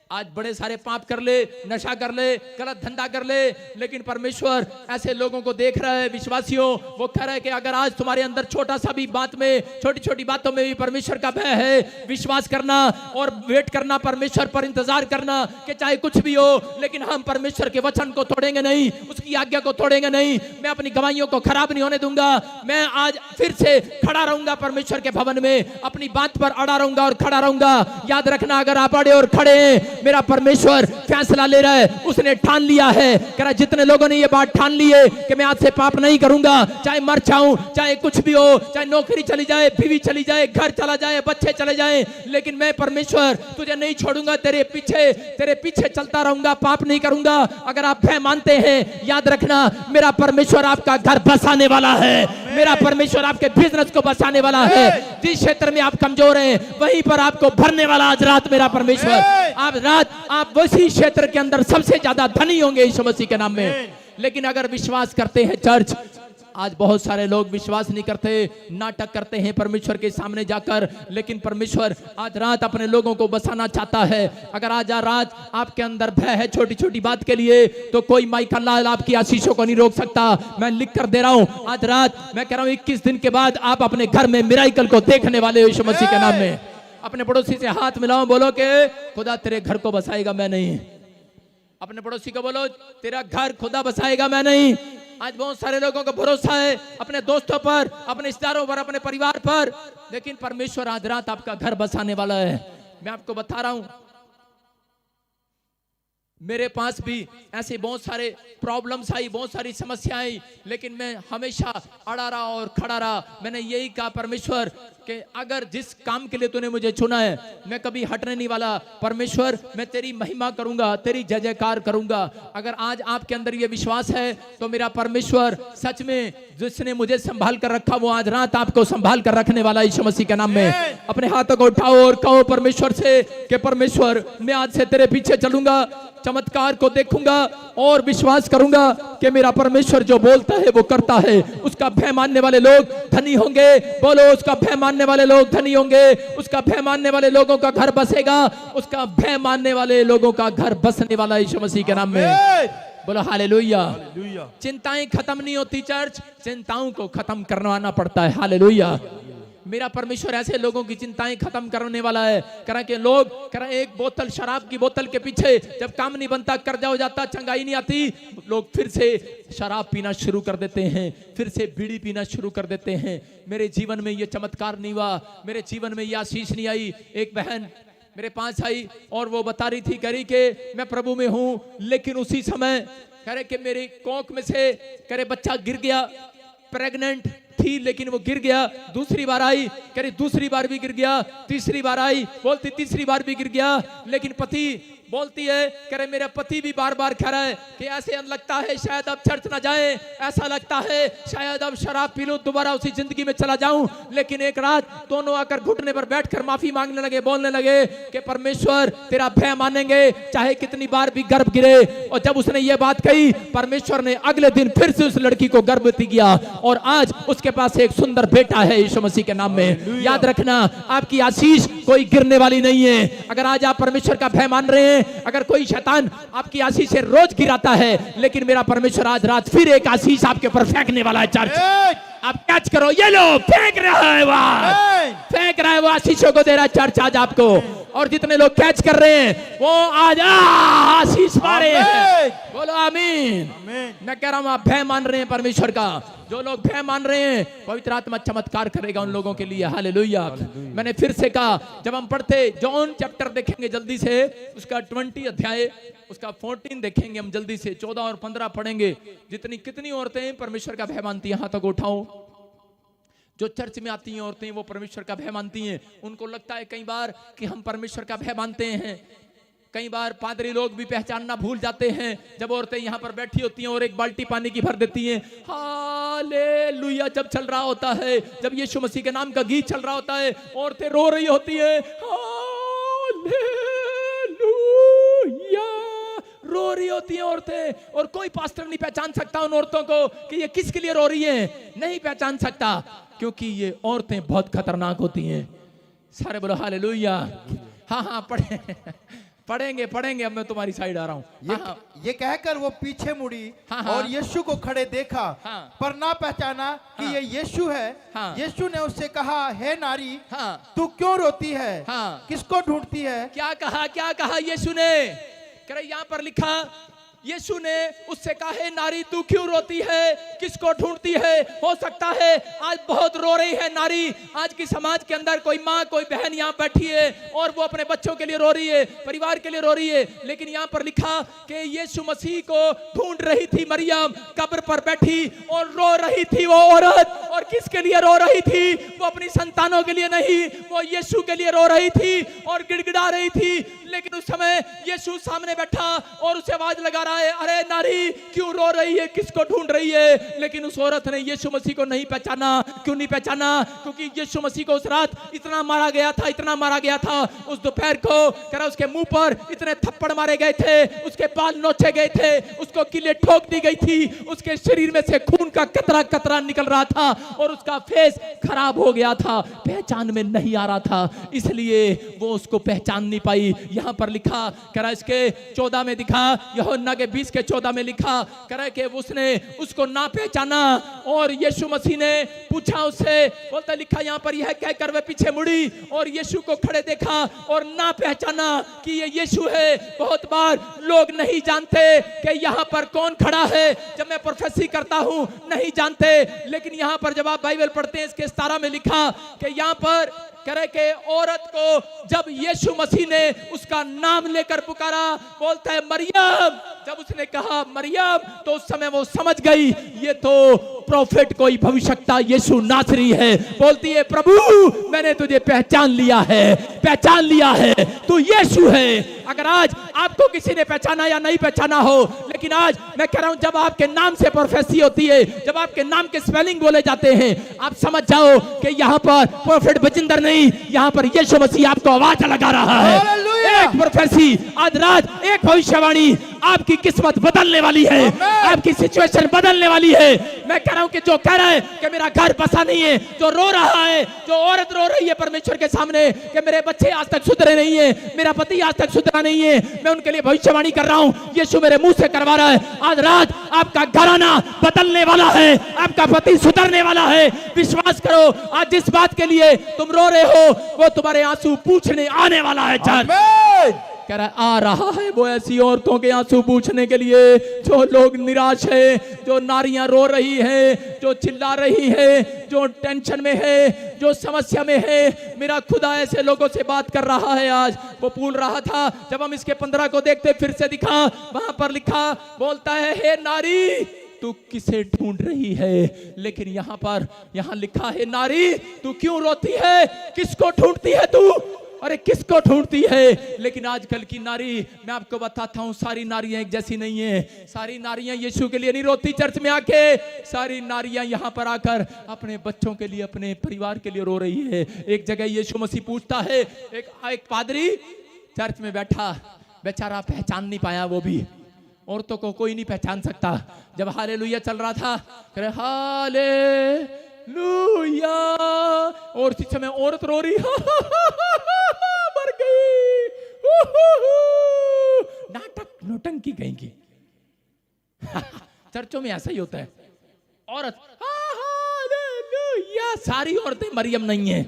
आज बड़े सारे पाप कर ले, नशा कर ले, गलत धंधा कर ले, लेकिन परमेश्वर ऐसे लोगों को देख रहा है, विश्वासियों। वो कह रहा है कि अगर आज तुम्हारे अंदर छोटा सा भी बात में, छोटी छोटी बातों में भी परमेश्वर का भय है, विश्वास करना और वेट करना, परमेश्वर पर इंतजार करना कि चाहे कुछ भी हो, लेकिन हम परमेश्वर के वचन को तोड़ेंगे नहीं, उसकी आज्ञा को तोड़ेंगे नहीं। मैं अपनी गवाहियों को खराब नहीं होने दूंगा। मैं आज फिर से खड़ा रहूंगा परमेश्वर के भवन में, अपनी बात पर अड़ा रहूंगा और खड़ा रहूंगा। याद रखना, अगर आप अड़े और खड़े हैं, मेरा परमेश्वर फैसला ले रहा है, उसने ठान लिया है। कह रहा जितने लोगों ने ये बात ठान ली है कि मैं आज से पाप नहीं करूंगा, चाहे मर जाऊं, चाहे कुछ भी हो, चाहे नौकरी चली जाए, बीवी चली जाए, घर चला जाए, बच्चे चले जाए, लेकिन मैं परमेश्वर तुझे नहीं छोड़ूंगा, तेरे पीछे चलता रहूंगा, पाप नहीं करूंगा। अगर आप भय मानते हैं, याद रखना, मेरा परमेश्वर आपका घर बसाने वाला है, मेरा परमेश्वर आपके बिजनेस को बसाने वाला है। जिस क्षेत्र में आप कमजोर हैं, वहीं पर आपको भरने वाला आज रात मेरा परमेश्वर। आप वैसी क्षेत्र के अंदर सबसे ज्यादा धनी होंगे यीशु मसीह के नाम में। लेकिन अगर विश्वास करते हैं चर्च, आज बहुत सारे लोग विश्वास नहीं करते, नाटक करते हैं परमेश्वर के सामने जाकर, लेकिन परमेश्वर आज रात अपने लोगों को बसाना चाहता है। अगर आज रात आपके अंदर भय है छोटी छोटी बात के लिए, तो कोई माइकल लाल आपकी आशीषों को नहीं रोक सकता। मैं लिख कर दे रहा हूं, आज रात मैं कह रहा हूं 21 दिन के बाद आप अपने घर में मिराकल को देखने वाले हो यीशु मसीह के नाम में। अपने पड़ोसी से हाथ मिलाओ, बोलो कि खुदा तेरे घर को बसाएगा, मैं नहीं। अपने पड़ोसी को बोलो, तेरा घर खुदा बसाएगा, मैं नहीं। आज बहुत सारे लोगों को भरोसा है अपने दोस्तों पर, अपने रिश्तेदारों पर, अपने परिवार पर, लेकिन परमेश्वर आज रात आपका घर बसाने वाला है। मैं आपको बता रहा हूं, मेरे पास भी ऐसे बहुत सारे प्रॉब्लम्स आई, बहुत सारी समस्याएं आई, लेकिन मैं हमेशा अड़ा रहा और खड़ा रहा। मैंने यही कहा, परमेश्वर कि अगर जिस काम के लिए तूने मुझे चुना है, मैं कभी हटने नहीं वाला। परमेश्वर, मैं तेरी महिमा करूंगा, तेरी जय जयकार करूंगा। अगर आज आपके अंदर ये विश्वास है, तो मेरा परमेश्वर सच में जिसने मुझे संभाल कर रखा, वो आज रात आपको संभाल कर रखने वाला यीशु मसीह के नाम में। अपने हाथों को उठाओ और कहो परमेश्वर से कि परमेश्वर, मैं आज से तेरे पीछे चलूंगा, चमत्कार को देखूंगा और विश्वास करूंगा कि मेरा परमेश्वर जो बोलता है वो करता है। उसका भय मानने वाले लोग धनी होंगे। बोलो, उसका भय मानने वाले लोग धनी होंगे। उसका भय मानने वाले लोगों का घर बसेगा। उसका भय मानने वाले लोगों का घर बसने वाला यीशु मसीह के नाम में। बोलो हालेलुया। चिंताएं खत्म नहीं होती चर्च, चिंताओं को खत्म करवाना पड़ता है। हालेलुया। मेरा परमेश्वर ऐसे लोगों की चिंताएं खत्म करने वाला है। करा के लोग एक बोतल शराब की बोतल के पीछे जब काम नहीं बनता, कर्जा हो जाता, चंगाई नहीं आती, लोग फिर से शराब पीना शुरू कर देते हैं, फिर से बीड़ी पीना शुरू कर देते हैं। मेरे जीवन में ये चमत्कार नहीं हुआ, मेरे जीवन में ये आशीष नहीं आई। एक बहन मेरे पास आई और वो बता रही थी, कह रही कि मैं प्रभु में हूं, लेकिन उसी समय कह रहे कि मेरी कोख में से कह रहे बच्चा गिर गया, प्रेग्नेंट थी लेकिन वो गिर गया। दूसरी बार आई, कह रही दूसरी बार भी गिर गया। तीसरी बार आई, बोलती तीसरी बार भी गिर गया। लेकिन पति बोलती है, कह रहे मेरा पति भी बार बार कह रहा है कि ऐसे लगता है शायद अब चर्च ना जाए, ऐसा लगता है शायद अब शराब पी लूं, दोबारा उसी जिंदगी में चला जाऊं। लेकिन एक रात दोनों आकर घुटने पर बैठकर माफी मांगने लगे, बोलने लगे कि परमेश्वर तेरा भय मानेंगे चाहे कितनी बार भी गर्भ गिरे। और जब उसने ये बात कही, परमेश्वर ने अगले दिन फिर से उस लड़की को गर्भवती किया और आज उसके पास एक सुंदर बेटा है यीशु मसीह के नाम में। याद रखना, आपकी आशीष कोई गिरने वाली नहीं है। अगर आज आप परमेश्वर का भय मान रहे हैं, अगर कोई शैतान आपकी आशीष से रोज गिराता है, लेकिन मेरा परमेश्वर आज रात फिर एक आशीष आपके ऊपर फेंकने वाला है। चर्च आप कैच करो, ये लो फेंक रहा है, वहां फेंक रहा है, वो आशीषों को दे रहा है चर्च आज आपको। और जितने लोग कैच कर रहे हैं वो आज आशीष पा रहे हैं। बोलो आमीन। आमीन। मैं कह रहा हूं आप भय मान रहे हैं परमेश्वर का, जो लोग भय मान रहे हैं पवित्र आत्मा चमत्कार करेगा उन लोगों के लिए। हालेलुया। मैंने फिर से कहा, जब हम पढ़ते जॉन चैप्टर देखेंगे जल्दी से, उसका 20 अध्याय, उसका 14 देखेंगे हम जल्दी से, 14 और 15 पढ़ेंगे। कितनी औरतें परमेश्वर का भय मानती हैं, हाथ तक उठाओ। जो चर्च में आती हैं औरतें, वो परमेश्वर का भय मानती हैं। उनको लगता है कई बार कि हम परमेश्वर का भय मानते हैं। कई बार पादरी लोग भी पहचानना भूल जाते हैं जब औरतें यहाँ पर बैठी होती हैं और एक बाल्टी पानी की भर देती हैं। हालेलुया जब चल रहा होता है, जब यीशु मसीह के नाम का गीत चल रहा होता है, औरतें रो रही होती हैं। हालेलुया रो रही होती हैं औरतें, और कोई पास्टर नहीं पहचान सकता उन औरतों को कि ये किसके लिए रो रही हैं। नहीं पहचान सकता, क्योंकि ये औरतें बहुत खतरनाक होती हैं। सारे बोलो हालेलुया। हाँ पढ़ेंगे। अब मैं तुम्हारी साइड आ रहा हूँ। ये कहकर वो पीछे मुड़ी हाँ। और यीशु को खड़े देखा, हाँ। पर ना पहचाना कि हाँ। ये यीशु है। हाँ। यीशु ने उससे कहा, हे नारी, हाँ। तू क्यों रोती है? हाँ। किसको ढूंढती है? क्या कहा यीशु ने? कह रहे यहाँ पर लिखा, यीशु ने उससे कहा, हे नारी तू क्यों रोती है, किसको ढूंढती है? हो सकता है आज बहुत रो रही है नारी। आज की समाज के अंदर कोई माँ कोई बहन यहाँ बैठी है और वो अपने बच्चों के लिए रो रही है, परिवार के लिए रो रही है। लेकिन यहाँ पर लिखा कि यीशु मसीह को ढूंढ रही थी मरियम, कब्र पर बैठी और रो रही थी वो औरत। और किसके लिए रो रही थी? वो अपनी संतानों के लिए नहीं, वो यीशु के लिए रो रही थी और गिड़गिड़ा रही थी। लेकिन उस समय यीशु सामने बैठा और उसे आवाज लगा रहा है, अरे नारी क्यों रो रही है, किसको ढूंढ रही है? लेकिन उस औरत ने यीशु मसीह को नहीं पहचाना। क्यों नहीं पहचाना? क्योंकि यीशु मसीह को उस रात इतना मारा गया था। उस दोपहर को कह रहा उसके मुंह पर इतने थप्पड़ मारे गए थे, उसके बाल नोचे गए थे, उसको किले ठोक दी गई थी, उसके शरीर में से खून का कतरा कतरा निकल रहा था और उसका फेस खराब हो गया था, पहचान में नहीं आ रहा था, इसलिए वो उसको पहचान नहीं पाई। यहां पर लिखा, कह रहा इसके 14 में दिखा, यूहन्ना के 20 के 14 में लिखा, कह रहा कि उसने उसको ना पहचाना। और यीशु मसीह ने पूछा उससे, बोलता लिखा यहां पर, यह कहकर वे पीछे मुड़ी और यीशु को खड़े देखा और ना पहचाना कि ये यीशु है। बहुत बार लोग नहीं जानते कि यहां पर कौन खड़ा है। जब मैं प्रोफेसी करता हूं नहीं जानते, लेकिन यहां पर जब आप बाइबल पढ़ते हैं इसके 17 में लिखा कि यहां पर करे के औरत को जब यीशु मसीह ने उसका नाम लेकर पुकारा, बोलता है मरियम। जब उसने कहा मरियम, तो उस समय वो समझ गई ये तो प्रोफेट कोई भविष्यवक्ता यीशु नासरी है। बोलती है प्रभु मैंने तुझे पहचान लिया है, तू यीशु है। अगर आज आपको किसी ने पहचाना या नहीं पहचाना हो, लेकिन आज मैं कह रहा हूं जब आपके नाम से प्रोफेसी होती है, जब आपके नाम के स्पेलिंग बोले जाते हैं, आप समझ जाओ कि यहाँ पर प्रोफेट बजिंदर नहीं, यहाँ पर यीशु मसीह आपको आवाज लगा रहा है। एक प्रोफेसी आज रात, एक भविष्यवाणी आपकी किस्मत बदलने वाली है, आपकी सिचुएशन बदलने वाली है। मैं कह रहा हूं कि जो कह रहा है कि मेरा घर बसा नहीं है, जो रो रहा है, जो औरत रो रही है परमेश्वर के सामने कि मेरे बच्चे आज तक सुधरे नहीं है, मेरा पति आज तक सुधरा नहीं है, मैं उनके लिए भविष्यवाणी कर रहा हूं, यीशु मेरे मुंह से करवा रहा है। आज रात आपका घराना बदलने वाला है, आपका पति सुधरने वाला है। विश्वास करो, आज जिस बात के लिए तुम रो रहे हो वो तुम्हारे आंसू पूछने आने वाला है। कह रहा आ रहा है वो ऐसी औरतों के आंसू पूछने के लिए जो लोग निराश है, जो नारियां रो रही है, जो चिल्ला रही है, जो टेंशन में है, जो समस्या में है। मेरा खुदा ऐसे लोगों से बात कर रहा है। आज वो पूल रहा था, जब हम इसके 15 को देखते फिर से दिखा, वहां पर लिखा, बोलता है हे नारी तू किसे ढूंढ रही है। लेकिन यहाँ लिखा है नारी तू क्यों रोती है, किसको ढूंढती है तू, अरे किसको ढूंढती है। लेकिन आजकल की नारी, मैं आपको बताता हूं, सारी नारियां एक जैसी नहीं है। सारी नारियां यीशु के लिए नहीं रोती चर्च में आके, सारी नारियां यहां पर आकर अपने बच्चों के लिए, अपने परिवार के लिए रो रही है। एक जगह यीशु मसीह पूछता है, एक पादरी चर्च में बैठा, बेचारा पहचान नहीं पाया, वो भी औरतों को कोई नहीं पहचान सकता। जब हालेलुया चल रहा था, कह हालेलुया, और इस समय औरत रो रही मर गई, नाटक नौटंकी कहेंगी। चर्चों में ऐसा ही होता है, औरत हालेलुया। सारी औरतें मरियम नहीं है,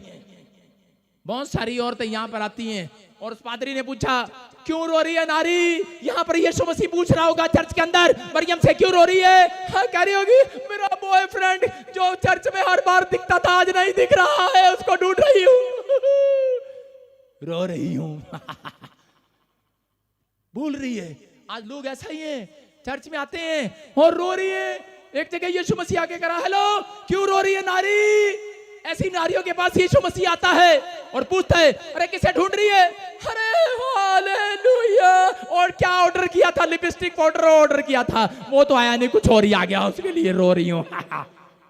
बहुत सारी औरतें यहां पर आती हैं और उस पादरी ने पूछा, क्यों रो रही है नारी? यहाँ पर यीशु मसीह पूछ रहा होगा चर्च के अंदर, मरियम से क्यों रो रही है? हाँ, कह रही होगी, मेरा बॉयफ्रेंड जो चर्च में हर बार दिखता था आज नहीं दिख रहा है, उसको ढूंढ रही हूँ, रो रही हूँ। भूल रही है। आज लोग ऐसा ही हैं, चर्च में आते हैं और रो रही है। एक जगह यीशु मसीह आके करा, हेलो, क्यों रो रही है नारी? ऐसी नारियों के पास यीशु मसीह आता है और पूछता है, अरे किसे ढूंढ रही है? अरे हालेलुया! और क्या ऑर्डर किया था? लिपस्टिक पाउडर ऑर्डर किया था, वो तो आया नहीं, कुछ और ही आ गया, उसके लिए रो रही हूँ।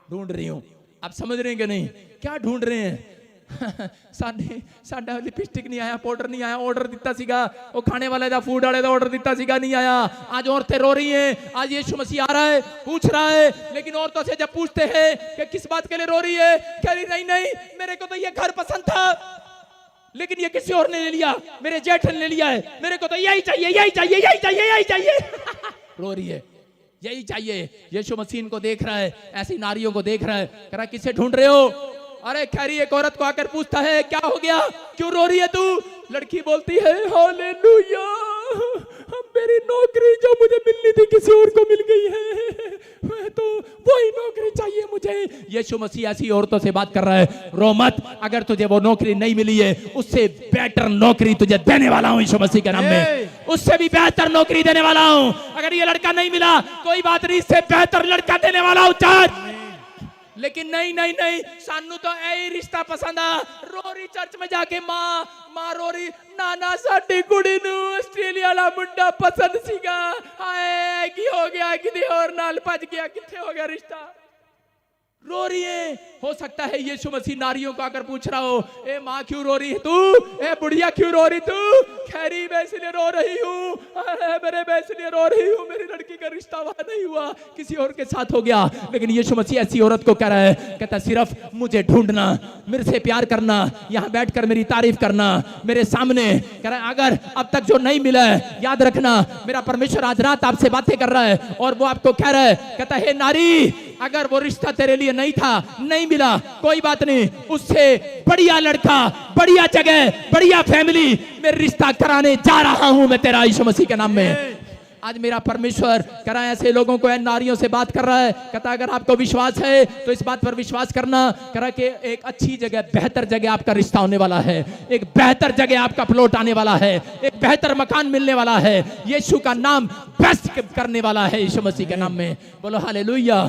ढूंढ रही हूँ। आप समझ रहे हैं कि नहीं? क्या ढूंढ रहे हैं? साडा लिपस्टिक नहीं आया, पाउडर नहीं आया, ऑर्डर दिता सीगा, वो खाने वाले दा, फूड वाले दा ऑर्डर दिता सीगा, नहीं आया। आज औरतें रो रही हैं। आज यीशु मसीह आ रहा है, पूछ रहा है, लेकिन औरतों से जब पूछते हैं कि किस बात के लिए रो रही है, कह रही नहीं नहीं, मेरे को तो ये घर पसंद था, लेकिन ये किसी और ने ले लिया, मेरे जेठ ने ले लिया है, मेरे को तो यही चाहिए, यही चाहिए, यही चाहिए, यही चाहिए। रो रही है, यही चाहिए। यीशु मसीह इनको देख रहा है, ऐसी नारियों को देख रहा है, कह रहा किसे ढूंढ रहे हो? अरे खैरी एक औरत को आकर पूछता है, क्या हो गया, क्यों रो रही है तू? लड़की बोलती है, हालेलुया, मेरी नौकरी जो मुझे मिलनी थी किसी और को मिल गई है, मैं तो वही नौकरी चाहिए मुझे। यीशु मसीह ऐसी औरतों से बात कर रहा है, रो मत, अगर तुझे वो नौकरी नहीं मिली है, उससे बेटर नौकरी तुझे देने वाला हूं यीशु मसीह के नाम में, उससे भी बेहतर नौकरी देने वाला हूं। अगर ये लड़का नहीं मिला, कोई बात नहीं, इससे बेहतर लड़का देने वाला हूं। चर्च लेकिन नहीं नहीं नहीं, सानू तो यही रिश्ता पसंद आ। रो रही चर्च में जाके, मां रो रही, नाना साडी कुड़ी नू आस्ट्रेलिया वाला मुंडा पसंद सीगा, हाय की हो गया, किसी और नाल भज गया, किथे हो गया रिश्ता? रो रही है। हो सकता है यीशु मसीह नारियों को आकर पूछ रहा हो, ए माँ क्यों रो रही है तू? ए बुढ़िया क्यों रो रही तू? खैरी मैं इसलिए रो रही हूँ, मेरे मैं इसलिए रो रही हूँ, मेरी लड़की का रिश्ता वहां नहीं हुआ, किसी और के साथ हो गया। लेकिन यीशु मसीह ऐसी औरत को कह रहा है, कहता सिर्फ मुझे ढूंढना, मेरे से प्यार करना, यहाँ बैठकर मेरी तारीफ करना मेरे सामने। कह रहा है अगर अब तक जो नहीं मिला है, याद रखना मेरा परमेश्वर आज रात आपसे बातें कर रहा है और वो आपको कह रहा है, कहता है नारी, अगर वो रिश्ता तेरे लिए नहीं था, नहीं मिला, कोई बात नहीं, उससे बढ़िया लड़का, बढ़िया जगह, बढ़िया फैमिली मैं रिश्ता कराने जा रहा हूं मैं तेरा, यीशु मसीह के नाम में। आज मेरा परमेश्वर कह रहा है ऐसे लोगों को, नारियों से बात कर रहा है, कहता है अगर आपको विश्वास है तो इस बात पर विश्वास करना। कह रहा है कि एक अच्छी जगह, बेहतर जगह आपका रिश्ता होने वाला है, एक बेहतर जगह आपका प्लॉट आने वाला है, एक बेहतर मकान मिलने वाला है, यीशु का नाम बेस्ट करने वाला है यीशु मसीह के नाम में। बोलो हालेलुया।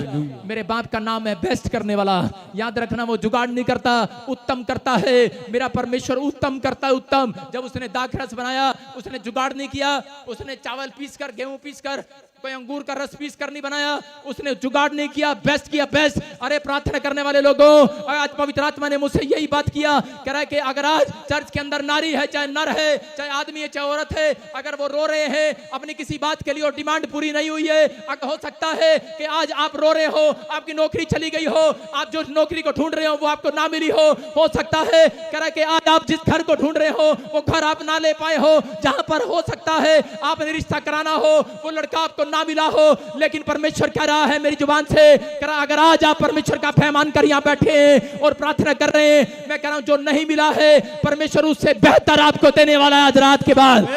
मेरे बाप का नाम है बेस्ट करने वाला। याद रखना वो जुगाड़ नहीं करता, उत्तम करता है। मेरा परमेश्वर उत्तम करता है, उत्तम। जब उसने दाखरस बनाया, उसने जुगाड़ नहीं किया, उसने चावल पीस कर, गेहूं पीस कर, कोई अंगूर का रस पीस कर नहीं बनाया, उसने जुगाड़ नहीं किया, बेस्ट किया, बेस्ट। अरे प्रार्थना करने वाले लोगों, आज पवित्र आत्मा ने मुझसे यही बात किया, कह रहा है कि अगर आज चर्च के अंदर नारी है, चाहे नर है, चाहे आदमी है, चाहे औरत है, अगर वो रो रहे हैं अपनी किसी बात के लिए और डिमांड पूरी नहीं हुई है, अगर हो सकता है कि आज आप रो रहे हो, आपकी नौकरी चली गई हो, आप जो नौकरी को ढूंढ रहे हो वो आपको ना मिली हो सकता है, कह रहा है कि आज आप जिस घर को ढूंढ रहे हो वो घर आप ना ले पाए हो, जहां पर हो सकता है आपने रिश्ता कराना हो, वो लड़का आपको ना मिला हो, लेकिन परमेश्वर कह रहा है मेरी जुबान से, कह रहा अगर आज आप परमेश्वर का फैमान कर यहाँ बैठे हैं और प्रार्थना कर रहे हैं, मैं कह रहा हूं जो नहीं मिला है परमेश्वर उससे बेहतर आपको देने वाला है। आज रात के बाद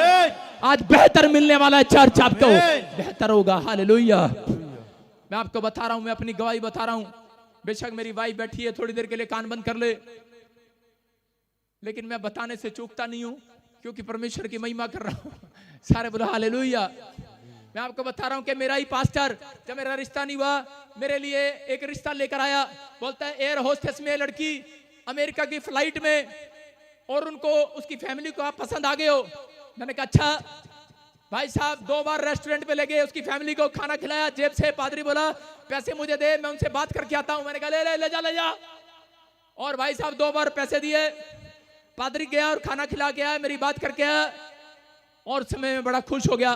आज बेहतर मिलने वाला है, चर्च आपको बेहतर होगा। हालेलुया। मैं आपको बता रहा हूं, मैं अपनी गवाही बता रहा हूं। बेशक मेरी वाइफ बैठी है, थोड़ी देर के लिए कान बंद कर ले, लेकिन मैं बताने से चूकता नहीं हूं क्योंकि परमेश्वर की महिमा कर रहा हूं। सारे बोलो हालेलुया। मैं आपको बता रहा हूं कि मेरा ही पास्टर, जब मेरा रिश्ता नहीं हुआ, मेरे लिए एक रिश्ता लेकर आया। बोलता है एयर होस्टेस में लड़की, अमेरिका की फ्लाइट में, और उनको उसकी फैमिली को आप पसंद आ गए हो। मैंने कहा अच्छा भाई साहब, 2 बार रेस्टोरेंट पे ले गए, उसकी फैमिली को खाना खिलाया जेब से। पादरी बोला पैसे मुझे दे, मैं उनसे बात करके आता हूं। मैंने कहा ले जा। और भाई साहब 2 बार पैसे दिए, पादरी गया और खाना खिला के आया, मेरी बात करके आया, और समय में बड़ा खुश हो गया।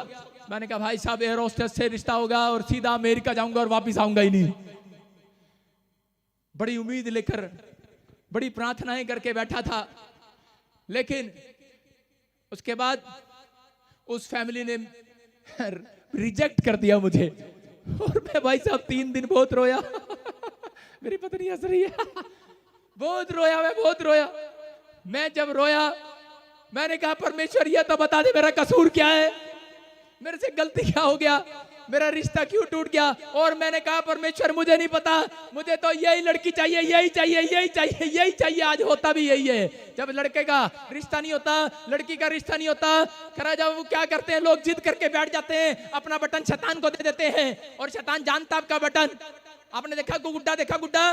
मैंने कहा भाई साहब एयर होस्टेस से रिश्ता होगा और सीधा अमेरिका जाऊंगा और वापस आऊंगा ही नहीं। बड़ी उम्मीद लेकर, बड़ी प्रार्थनाएं करके बैठा था, लेकिन उसके बाद उस फैमिली ने रिजेक्ट कर दिया मुझे। और मैं भाई साहब 3 दिन बहुत रोया। मेरी पत्नी हंस रही है। बहुत रोया, मैं बहुत रोया। मैं जब रोया मैंने कहा परमेश्वर ये तो बता दे मेरा कसूर क्या है, मेरे से गलती क्या हो गया, मेरा रिश्ता क्यों टूट गया। और मैंने कहा परमेश्वर मुझे नहीं पता, मुझे तो यही लड़की चाहिए, यही चाहिए, यही चाहिए, यही चाहिए। आज होता भी यही है, जब लड़के का रिश्ता नहीं होता, लड़की का रिश्ता नहीं होता, करा जब वो क्या करते हैं लोग जिद करके बैठ जाते हैं, अपना बटन शैतान को दे देते हैं और शैतान जानता आपका बटन। आपने देखा गुड्डा, देखा गुड्डा,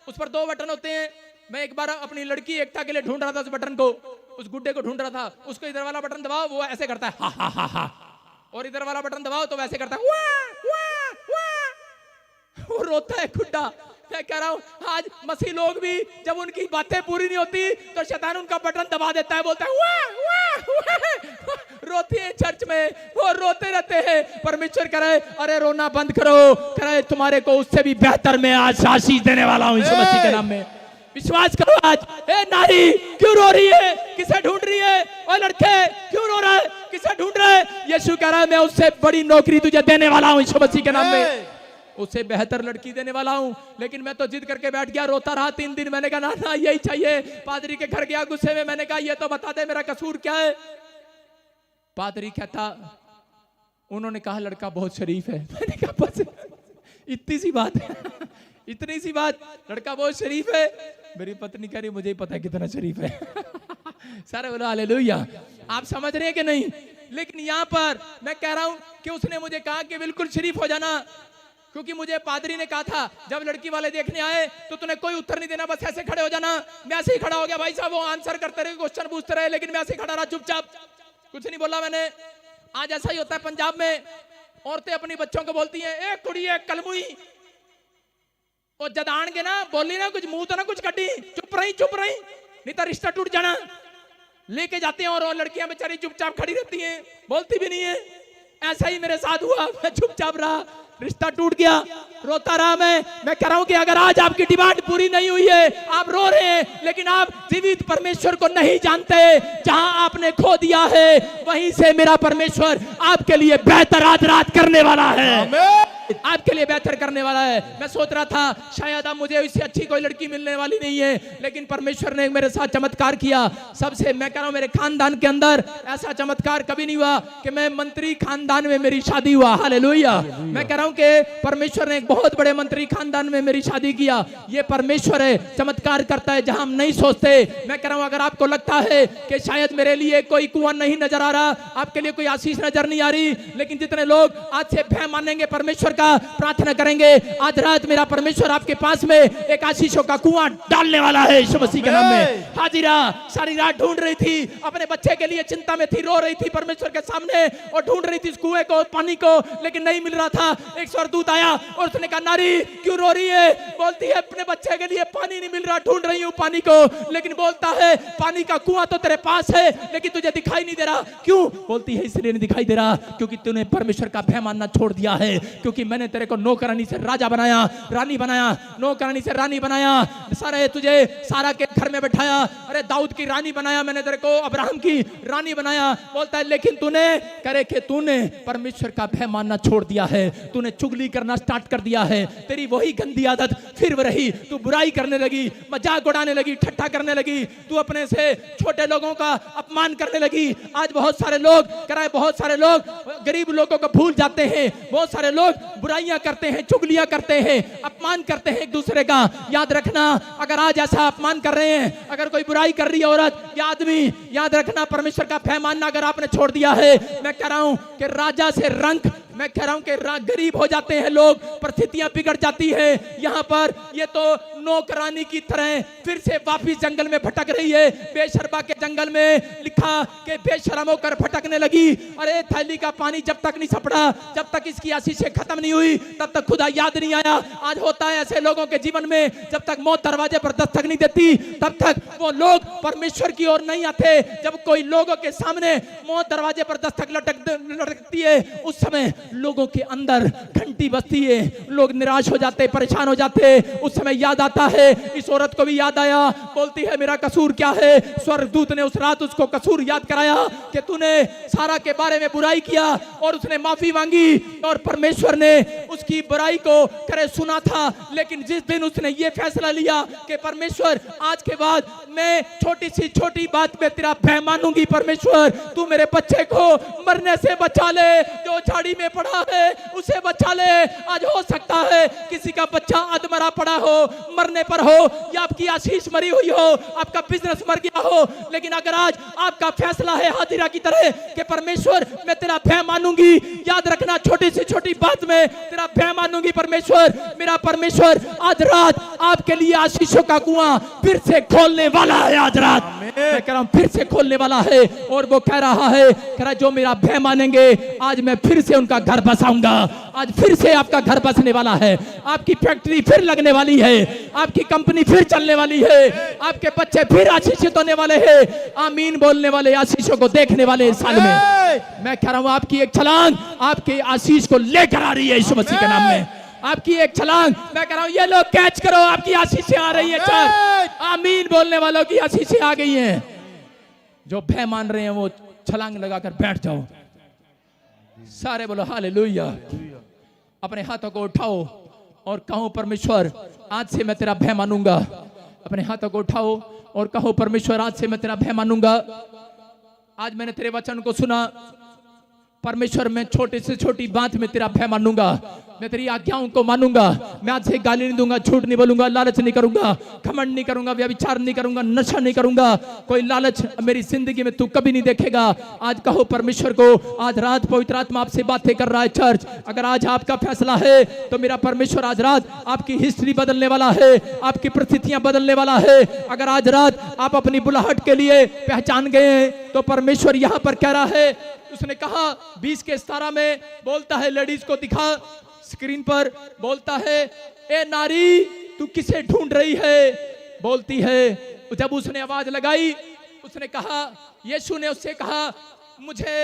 उस पर 2 बटन होते हैं। मैं एक बार अपनी लड़की एकता के लिए ढूंढ रहा था उस बटन को, उस गुड्डे को ढूंढ रहा था, उसको इधर वाला बटन दबाओ वो ऐसे करता है हा हा हा हा, और इधर वाला बटन दबाओ तो वैसे करता है वाह वाह वाह, वो रोता है गुड्डा। मैं कह रहा हूं आज मसीह लोग भी जब उनकी बातें पूरी नहीं होती तो शैतान उनका बटन दबा देता है, बोलता है वाह वाह वाह, रोते हैं चर्च में, वो रोते रहते हैं। परमेश्वर कह रहे अरे रोना बंद करो, कह रहे तुम्हारे को उससे भी बेहतर मैं आज आशीष देने वाला हूं यीशु मसीह के नाम में। विश्वास करो आज। ए नारी क्यों रो रही है, किसे ढूंढ रही है, और लड़के क्यों रो रहा है, किसे ढूंढ रहा है। यीशु कह रहा है मैं उससे बड़ी नौकरी तुझे देने वाला हूं यीशु मसीह के नाम में, उससे बेहतर लड़की देने वाला हूं। लेकिन मैं तो जिद करके बैठ गया, रोता रहा 3 दिन। मैंने कहा ना यही चाहिए। पादरी के घर गया गुस्से में, मैंने कहा ये तो बता दे मेरा कसूर क्या है। पादरी कहता, उन्होंने कहा लड़का बहुत शरीफ है। मैंने कहा बस इतनी सी बात है, इतनी सी बात, लड़का बहुत शरीफ है। मेरी पत्नी कह रही मुझे ही पता है कितना शरीफ है। सारे बोलो हालेलुया। आप समझ रहे हैं कि नहीं। लेकिन यहां पर मैं कह रहा हूं कि उसने मुझे कहा कि बिल्कुल शरीफ हो जाना, क्योंकि मुझे पादरी ने कहा था जब लड़की वाले देखने आए तो तूने कोई उत्तर नहीं देना, बस ऐसे खड़े हो जाना। मैं ऐसे ही खड़ा हो गया। भाई साहब वो आंसर करते रहे, क्वेश्चन पूछते रहे, लेकिन मैं ऐसे ही खड़ा रहा चुपचाप, कुछ नहीं बोला मैंने। आज ऐसा ही होता है पंजाब में, औरतें अपनी बच्चों को बोलती हैं ए कुड़ी ए कलमुई, और जदान के ना बोली ना कुछ मुंह तो ना कुछ कटी, चुप रही नहीं तो रिश्ता टूट जाना। लेके जाते हैं और लड़कियां बेचारी चुपचाप खड़ी रहती हैं, बोलती भी नहीं है। ऐसा ही मेरे साथ हुआ, मैं चुपचाप रहा, रिश्ता टूट गया, रोता रहा। मैं कह रहा हूं कि अगर आज आपकी डिमांड पूरी नहीं हुई है, आप रो रहे हैं, लेकिन आप जीवित परमेश्वर को नहीं जानते। जहां आपने खो दिया है वहीं से मेरा परमेश्वर आपके लिए बेहतर आज रात करने वाला है, आपके लिए बेहतर करने वाला है। मैं सोच रहा था शायद अब मुझे इससे अच्छी कोई लड़की मिलने वाली नहीं है, लेकिन परमेश्वर ने मेरे साथ चमत्कार किया। सबसे मैं कह रहा हूं मेरे खानदान के अंदर ऐसा चमत्कार कभी नहीं हुआ कि मैं मंत्री खानदान में मेरी शादी हुआ। हालेलुया। मैं कह रहा हूं कि परमेश्वर ने एक बहुत बड़े मंत्री खानदान में मेरी शादी किया। ये परमेश्वर है, चमत्कार करता है जहां हम नहीं सोचते। मैं कह रहा हूं अगर आपको लगता है कि शायद मेरे लिए कोई कुआं नहीं नजर आ रहा, आपके लिए कोई आशीष नजर नहीं आ रही, लेकिन जितने लोग आज से भय मानेंगे परमेश्वर का, प्रार्थना करेंगे, आज रात मेरा परमेश्वर आपके पास में एक आशीषों का कुआं डालने वाला है यीशु मसीह के नाम में। हाजिरा सारी रात ढूंढ रही थी, अपने बच्चे के लिए चिंता में थी, रो रही थी परमेश्वर के सामने और ढूंढ रही थी इस कुएं को, पानी को, लेकिन नहीं मिल रहा था। एक स्वर्गदूत आया और उसने कहा नारी क्यों रो रही है। बोलती है अपने बच्चे के लिए पानी नहीं मिल रहा, ढूंढ रही हूं पानी को, लेकिन बोलता है पानी का कुआं तो तेरे पास है लेकिन तुझे दिखाई नहीं दे रहा। क्यों? बोलती है इसलिए नहीं दिखाई दे रहा क्योंकि तूने परमेश्वर का भय मानना छोड़ दिया है, क्योंकि मैंने तेरे को नौकरानी से राजा बनाया, रानी बनाया, नौकरानी से रानी बनाया, सारे तुझे सारा के घर में बैठाया, अरे दाऊद की रानी बनाया मैंने तेरे को, अब्राहम की रानी बनाया। बोलता है लेकिन तूने करे कि तूने परमेश्वर का भय मानना छोड़ दिया है, तूने चुगली करना स्टार्ट कर दिया है, तेरी वही गंदी आदत फिर रही, तू बुराई करने लगी, मजाक उड़ाने लगी, ठट्ठा करने लगी, तू अपने से छोटे लोगों का अपमान करने लगी। आज बहुत सारे लोग कराए, बहुत सारे लोग गरीब लोगों को भूल जाते हैं, बहुत सारे लोग बुराइयां करते हैं, चुगलियां करते हैं, अपमान करते हैं एक दूसरे का। याद रखना अगर आज ऐसा अपमान कर रहे हैं, अगर कोई बुराई कर रही है औरत या आदमी, याद रखना परमेश्वर का भय मानना अगर आपने छोड़ दिया है, मैं कह रहा हूं कि राजा से रंक, मैं कह रहा हूं कि गरीब हो जाते हैं लोग, परिस्थितियां बिगड़ जाती है। यहाँ पर ये तो नौकरानी की तरह फिर से वापिस जंगल में भटक रही है। बेशर्मा के जंगल में लिखा कि बेशर्म होकर भटकने लगी। अरे थैली का पानी जब तक नहीं सपड़ा, जब तक इसकी आशीषें खत्म नहीं हुई, तब तक खुदा याद नहीं आया। आज होता है ऐसे लोगों के जीवन में, जब तक मौत दरवाजे पर दस्तक नहीं देती तब तक वो लोग परमेश्वर की ओर नहीं आते। जब कोई लोगों के सामने मौत दरवाजे पर दस्तक लटकती है, उस समय लोगों के अंदर घंटी बजती है, लोग निराश हो जाते, परेशान हो जाते। उस समय याद आता है, इस औरत को भी याद आया, बोलती है मेरा कसूर क्या है। स्वर्गदूत ने उस रात उसको कसूर याद कराया कि तूने सारा के बारे में बुराई किया, और उसने माफी मांगी और परमेश्वर ने उसकी बुराई को करे सुना था, लेकिन जिस दिन उसने ये फैसला लिया कि परमेश्वर आज के बाद मैं छोटी सी छोटी बात में तेरा भय मानूंगी, परमेश्वर तू मेरे बच्चे को मरने से बचा ले, जो झाड़ी में पड़ा है उसे बचा ले। आज हो सकता है किसी का बच्चा अधमरा पड़ा हो, मरने पर हो, या आपकी आशीष मरी हुई हो, आपका बिजनेस मर गया हो, लेकिन अगर आज आपका फैसला है हाजिरा की तरह कि परमेश्वर मैं तेरा भय मानूंगी, याद रखना छोटी सी छोटी बात में तेरा भय मानूंगी परमेश्वर, मेरा परमेश्वर आज रात आपके लिए आशीषों का कुआं फिर से खोलने वाला है। आज रात मैं कह रहा हूं फिर से खोलने वाला है, और वो कह रहा है, कह रहा जो मेरा भय मानेंगे आज मैं फिर से उनका घर बसाऊंगा। आज फिर से आपका घर बसने वाला है, आपकी फैक्ट्री फिर लगने वाली है, आपकी कंपनी फिर चलने वाली है, आपके बच्चे फिर आशीषित होने वाले हैं। आमीन बोलने वाले, आशीषों को देखने वाले इस साल में मैं कह रहा हूं आपकी एक छलांग आपके आशीष को लेकर आ रही है यीशु मसीह के नाम में। आपकी एक छलांग मैं कह रहा हूं ये लोग कैच करो, आपकी आशीषें आ रही है। चल आमीन बोलने वालों की आशीषें आ गई हैं। जो भय मान रहे हैं वो छलांग लगाकर बैठ जाओ। सारे बोलो हालेलुया। अपने हाथों को उठाओ और कहो परमेश्वर आज से मैं तेरा भय मानूंगा। अपने हाथों को उठाओ और कहो परमेश्वर आज से मैं तेरा भय मानूंगा। आज मैंने तेरे वचन को सुना परमेश्वर, मैं छोटे से छोटी बात में तेरा भय मानूंगा, मैं तेरी आज्ञाओं को मानूंगा। मैं आज से गाली नहीं दूंगा, झूठ नहीं बोलूंगा, लालच नहीं करूंगा, घमंड नहीं करूंगा, व्यभिचार नहीं करूंगा, नशा नहीं करूंगा, कोई लालच मेरी जिंदगी में तू कभी नहीं देखेगा। आज कहो परमेश्वर को, आज रात पवित्र आत्मा आपसे बातें कर रहा है। चर्च अगर आज आपका फैसला है तो मेरा परमेश्वर आज रात आपकी हिस्ट्री बदलने वाला है, आपकी परिस्थितियां बदलने वाला है। अगर आज रात आप अपनी बुलाहट के लिए पहचान गए तो परमेश्वर यहां पर कह रहा है, उसने कहा 20:17 में बोलता है, लेडीज को दिखा स्क्रीन पर, बोलता है ए नारी तू किसे ढूंढ रही है, बोलती है। जब उसने आवाज लगाई उसने कहा, यीशु ने उससे कहा मुझे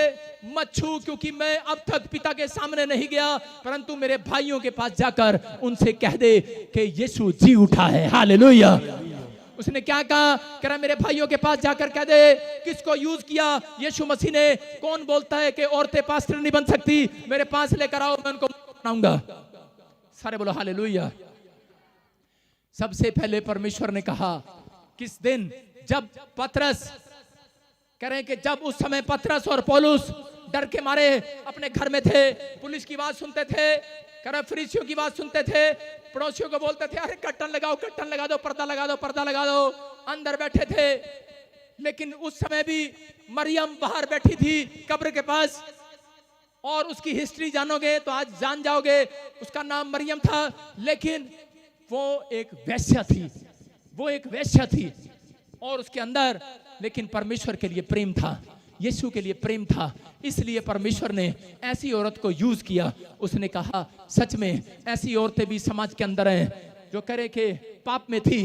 मत छू, क्योंकि मैं अब तक पिता के सामने नहीं गया, परंतु मेरे भाइयों के पास जाकर उनसे कह दे कि यीशु जी उठा है। हालेलुया। उसने क्या कहा, कह रहा मेरे भाइयों के पास जाकर कह दे। किसको यूज किया? यीशु मसीह ने। कौन बोलता है कि औरतें पास्टर नहीं बन सकती? मेरे पास लेकर आओ, मैं उनको बनाऊंगा। सारे बोलो हालेलुया। सबसे पहले परमेश्वर ने कहा किस दिन, जब पतरस कह रहे हैं कि जब उस समय पतरस और पौलुस डर के मारे अपने घर में थे, पुलिस की बात सुनते थे, कह रहे फरीसियों की बात सुनते थे, पड़ोसियों को बोलते थे अरे कर्टन लगाओ, कर्टन लगा दो, पर्दा लगा दो, पर्दा लगा दो, अंदर बैठे थे। लेकिन उस समय भी मरियम बाहर बैठी थी कब्र के पास, और उसकी हिस्ट्री जानोगे तो आज जान जाओगे। उसका नाम मरियम था, लेकिन वो एक वेश्या थी, वो एक वेश्या थी, और उसके अंदर लेकिन परमेश्वर के लिए प्रेम था, यीशु के लिए प्रेम था। इसलिए परमेश्वर ने ऐसी औरत को यूज किया। उसने कहा सच में ऐसी औरतें भी समाज के अंदर हैं जो करे कि पाप में थी,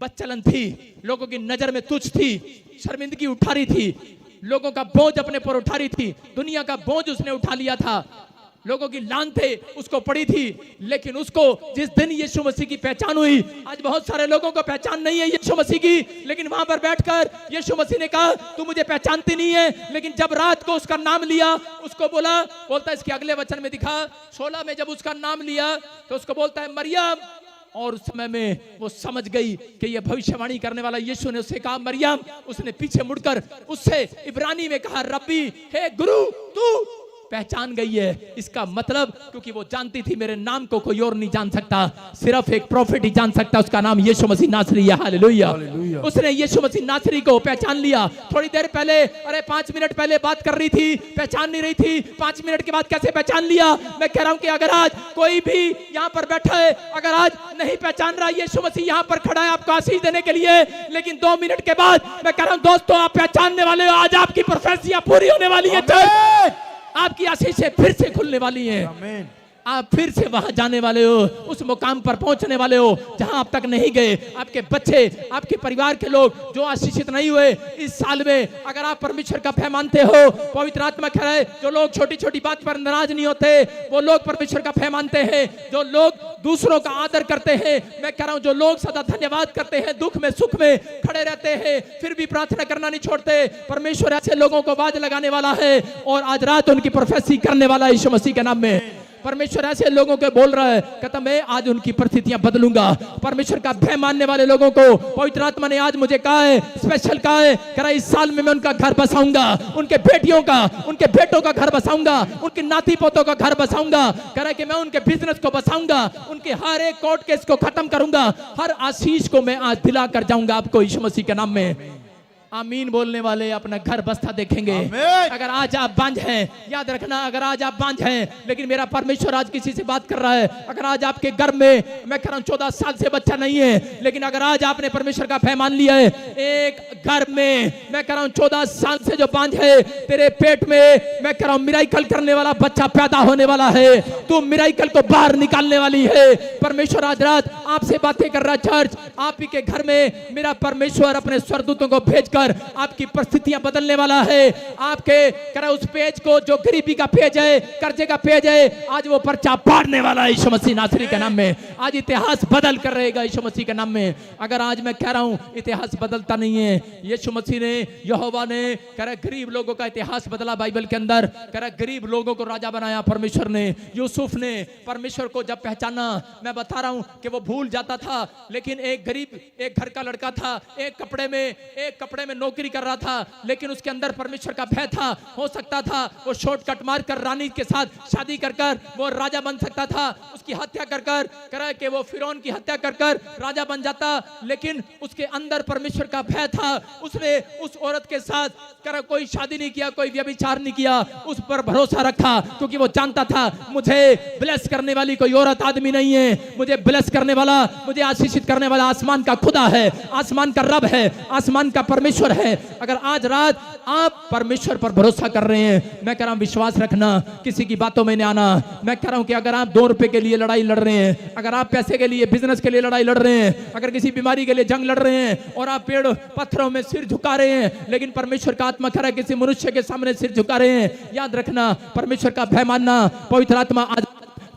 बदचलन थी, लोगों की नजर में तुच्छ थी, शर्मिंदगी उठा रही थी, लोगों का बोझ अपने पर उठा रही थी, दुनिया का बोझ उसने उठा लिया था, लोगों की लान थे उसको पड़ी थी। लेकिन उसको जिस दिन यीशु मसीह की पहचान हुई, आज बहुत सारे लोगों को पहचान नहीं है यीशु मसीह की, लेकिन वहां पर बैठकर यीशु मसीह ने कहा तू मुझे पहचानती नहीं है, लेकिन जब रात को उसका नाम लिया, उसको बोलता इसके अगले वचन में दिखा 16 में, जब उसका नाम लिया तो उसको बोलता है मरियम, और उस समय में वो समझ गई कि ये भविष्यवाणी करने वाला यीशु ने उससे कहा मरियम। उसने पीछे मुड़कर उससे इब्रानी में कहा रब्बी, हे गुरु, तू पहचान गई है। इसका मतलब क्योंकि वो जानती थी मेरे नाम को कोई और नहीं जान सकता, सिर्फ एक प्रॉफिट ही जान सकता, उसका नाम यीशु मसीह नासरी है। हालेलुया। उसने यीशु मसीह नासरी को पहचान लिया। थोड़ी देर पहले, अरे 5 मिनट पहले बात कर रही थी, पहचान नहीं रही थी, 5 मिनट के बाद कैसे पहचान लिया? मैं कह रहा हूं कि अगर आज कोई भी यहाँ पर बैठा है, अगर आज नहीं पहचान रहा, यीशु मसीह यहाँ पर खड़ा है आपको आशीष देने के लिए, लेकिन 2 मिनट के बाद मैं कह रहा हूं दोस्तों आप पहचानने वाले हो, आज आपकी प्रोफेसियां पूरी होने वाली है, आपकी आशीषें फिर से खुलने वाली हैं, आप फिर से वहां जाने वाले हो, उस मुकाम पर पहुंचने वाले हो जहां आप तक नहीं गए। आपके बच्चे, आपके परिवार के लोग जो आशीषित नहीं हुए इस साल में, अगर आप परमेश्वर का भय मानते हो, पवित्र आत्मा कह रहा है जो लोग छोटी छोटी बात पर नाराज नहीं होते, वो लोग परमेश्वर का भय मानते हैं, जो लोग दूसरों का आदर करते हैं, मैं कह रहा हूं जो लोग सदा धन्यवाद करते हैं, दुख में सुख में खड़े रहते हैं, फिर भी प्रार्थना करना नहीं छोड़ते, परमेश्वर ऐसे लोगों को बाज लगाने वाला है और आज रात उनकी प्रोफेसी करने वाला है यीशु मसीह के नाम में। परमेश्वर ऐसे लोगों को बोल रहा है, कहता मैं आज उनकी परिस्थितियां बदलूंगा। परमेश्वर का भय मानने वाले लोगों को पवित्र आत्मा ने आज मुझे कहा है, स्पेशल कहा है, कह रहा इस साल में मैं उनका घर बसाऊंगा, उनके बेटियों का, उनके बेटों का घर बसाऊंगा, उनके नाती पोतों का घर बसाऊंगा। कह रहा है कि मैं उनके बिजनेस को बसाऊंगा, उनके हर एक कोर्ट केस को खत्म करूंगा, हर आशीष को मैं आज दिला कर जाऊंगा आपको यीशु मसीह के नाम में। आमीन बोलने वाले अपना घर बसता देखेंगे। आमीन। अगर आज आप बांझ हैं, याद रखना, अगर आज आप बांझ हैं, लेकिन मेरा परमेश्वर आज किसी से बात कर रहा है। अगर आज आपके घर में, मैं कह रहा हूं 14 साल से बच्चा नहीं है, लेकिन अगर आज आपने परमेश्वर का भय मान लिया है, एक घर में मैं कह रहा हूं 14 साल से जो बांझ है, तेरे पेट में मैं कह रहा हूं मिराइकल करने वाला बच्चा पैदा होने वाला है। तू मिराइकल को बाहर निकालने वाली है। परमेश्वर आज रात आपसे बातें कर रहा है। चर्च, आप ही के घर में मेरा परमेश्वर अपने स्वर्गदूतों को भेजकर आपकी परिस्थितियां बदलने वाला है। आपके कह रहा उस पेज को, जो गरीबी का पेज है, कर्जे का पेज है, आज वो पर्चा पाड़ने वाला है यीशु मसीह नासरी के नाम में। आज इतिहास बदल कर रहेगा यीशु मसीह के नाम में। अगर आज मैं कह रहा हूं इतिहास बदलता नहीं है, यीशु मसीह ने, यहोवा ने कह रहा गरीब लोगों का इतिहास बदला बाइबल के अंदर। कह रहा गरीब लोगों को राजा बनाया परमेश्वर ने। यूसुफ ने परमेश्वर को जब पहचाना, मैं बता रहा हूं कि वो भूल जाता था, लेकिन एक गरीब, एक घर का लड़का था, एक कपड़े में नौकरी कर रहा था, लेकिन उसके अंदर परमेश्वर का भय था। हो सकता था वो शॉर्टकट मारकर रानी के साथ शादी कर वो राजा बन सकता था, उसकी हत्या कर कर के वो फिरौन की हत्या कर राजा बन जाता, लेकिन उसके अंदर परमेश्वर का भय था। उसने उस औरत के साथ कोई शादी नहीं किया, कोई व्यभिचार नहीं किया, उस पर भरोसा रखा, क्योंकि वो जानता था मुझे ब्लेस करने वाली कोई औरत आदमी नहीं है, मुझे ब्लेस करने वाला, मुझे आशीषित करने वाला आसमान का खुदा है, आसमान का रब है, आसमान का परमेश्वर है। अगर आज रात आप परमेश्वर पर भरोसा कर रहे हैं, मैं कह रहा हूं विश्वास रखना, किसी की बातों में नहीं आना। मैं कह रहा हूं कि अगर आप 2 रुपए के लिए लड़ाई लड़ रहे हैं, अगर आप पैसे के लिए, बिजनेस के लिए लड़ाई लड़ रहे हैं, अगर किसी बीमारी के लिए जंग लड़ रहे हैं और आप पेड़ पत्थरों में सिर झुका रहे हैं, लेकिन परमेश्वर का आत्मा कह रहा है किसी मनुष्य के सामने सिर झुका रहे हैं, याद रखना परमेश्वर का भय मानना। पवित्र आत्मा आज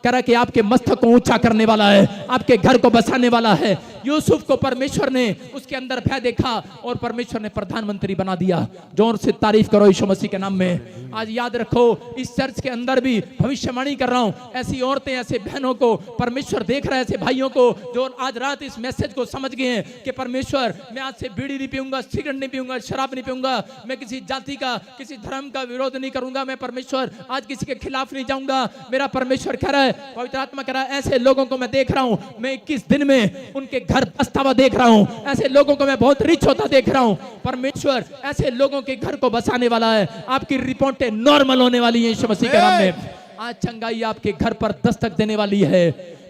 कह रहा कि आपके मस्तक को ऊंचा करने वाला है, आपके घर को बसाने वाला है। यूसुफ को परमेश्वर ने उसके अंदर भय देखा और परमेश्वर ने प्रधानमंत्री बना दिया। जोर से तारीफ करो यीशु मसीह के नाम में। आज याद रखो, इस चर्च के अंदर भी भविष्यवाणी कर रहा हूं, ऐसी औरतें, ऐसे बहनों को परमेश्वर देख रहा है, ऐसे भाइयों को जो आज रात इस मैसेज को समझ गए हैं कि परमेश्वर, मैं आज से बीड़ी नहीं पीऊंगा, सिगरेट नहीं पीऊंगा, शराब नहीं पीऊंगा, मैं किसी जाति का, किसी धर्म का विरोध नहीं करूंगा, मैं परमेश्वर आज किसी के खिलाफ नहीं जाऊंगा। मेरा परमेश्वर कह रहा है, पवित्र आत्मा कह रहा है, ऐसे लोगों को मैं देख रहा हूं, मैं 21 दिन में उनके घर बसता हुआ देख रहा हूं, ऐसे लोगों को मैं बहुत रिच होता देख रहा हूं। परमेश्वर ऐसे लोगों के घर को बसाने वाला है, आपकी रिपोर्टें नॉर्मल होने वाली है यीशु मसीह के नाम में। आज चंगाई आपके घर पर दस्तक देने वाली है।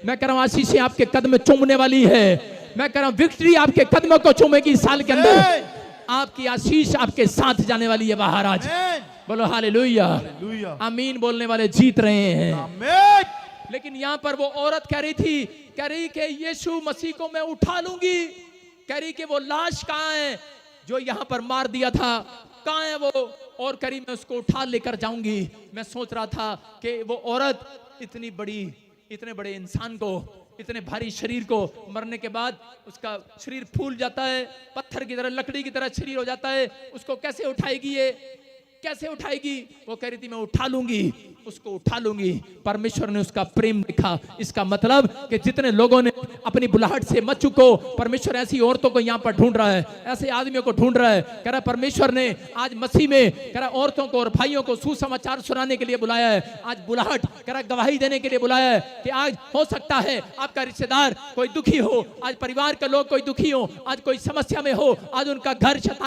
मैं कह रहा हूं आशीषें आपके कदम चूमने वाली है। मैं कह रहा हूं विक्ट्री आपके कदमों को चूमेगी इस साल के अंदर। आपकी आशीष आपके साथ जाने वाली है बाहर। आज बोलो हालेलुया, आमीन बोलने वाले जीत रहे हैं। लेकिन यहां पर वो औरत कह रही थी, कह रही कि यीशु मसीह को मैं उठा लूंगी, कह रही कि वो लाश कहां है जो यहां पर मार दिया था, कहां है वो, और कह रही मैं उसको उठा लेकर जाऊंगी। मैं सोच रहा था कि वो औरत इतनी बड़ी, इतने बड़े इंसान को, इतने भारी शरीर को मरने के बाद उसका शरीर फूल जाता है, पत्थर की तरह, लकड़ी की तरह शरीर हो जाता है, उसको कैसे उठाएगी, ये कैसे उठाएगी? वो कह रही थी मैं उठा लूंगी, उसको उठा लूंगी। परमेश्वर ने उसका प्रेम देखा। इसका मतलब कि जितने लोगों ने अपनी बुलाहट से मत चुको, परमेश्वर ऐसी औरतों को यहाँ पर ढूंढ रहा है, ऐसे आदमियों को ढूंढ रहा है। कह रहा परमेश्वर ने आज मसीह में, कह रहा औरतों को और भाइयों को सुसमाचार सुनाने के लिए बुलाया है। आज बुलाहट, कह रहा गवाही देने के लिए बुलाया है कि आज हो सकता है आपका रिश्तेदार कोई दुखी हो, आज परिवार का लोग कोई दुखी हो, आज कोई समस्या में हो, आज उनका घर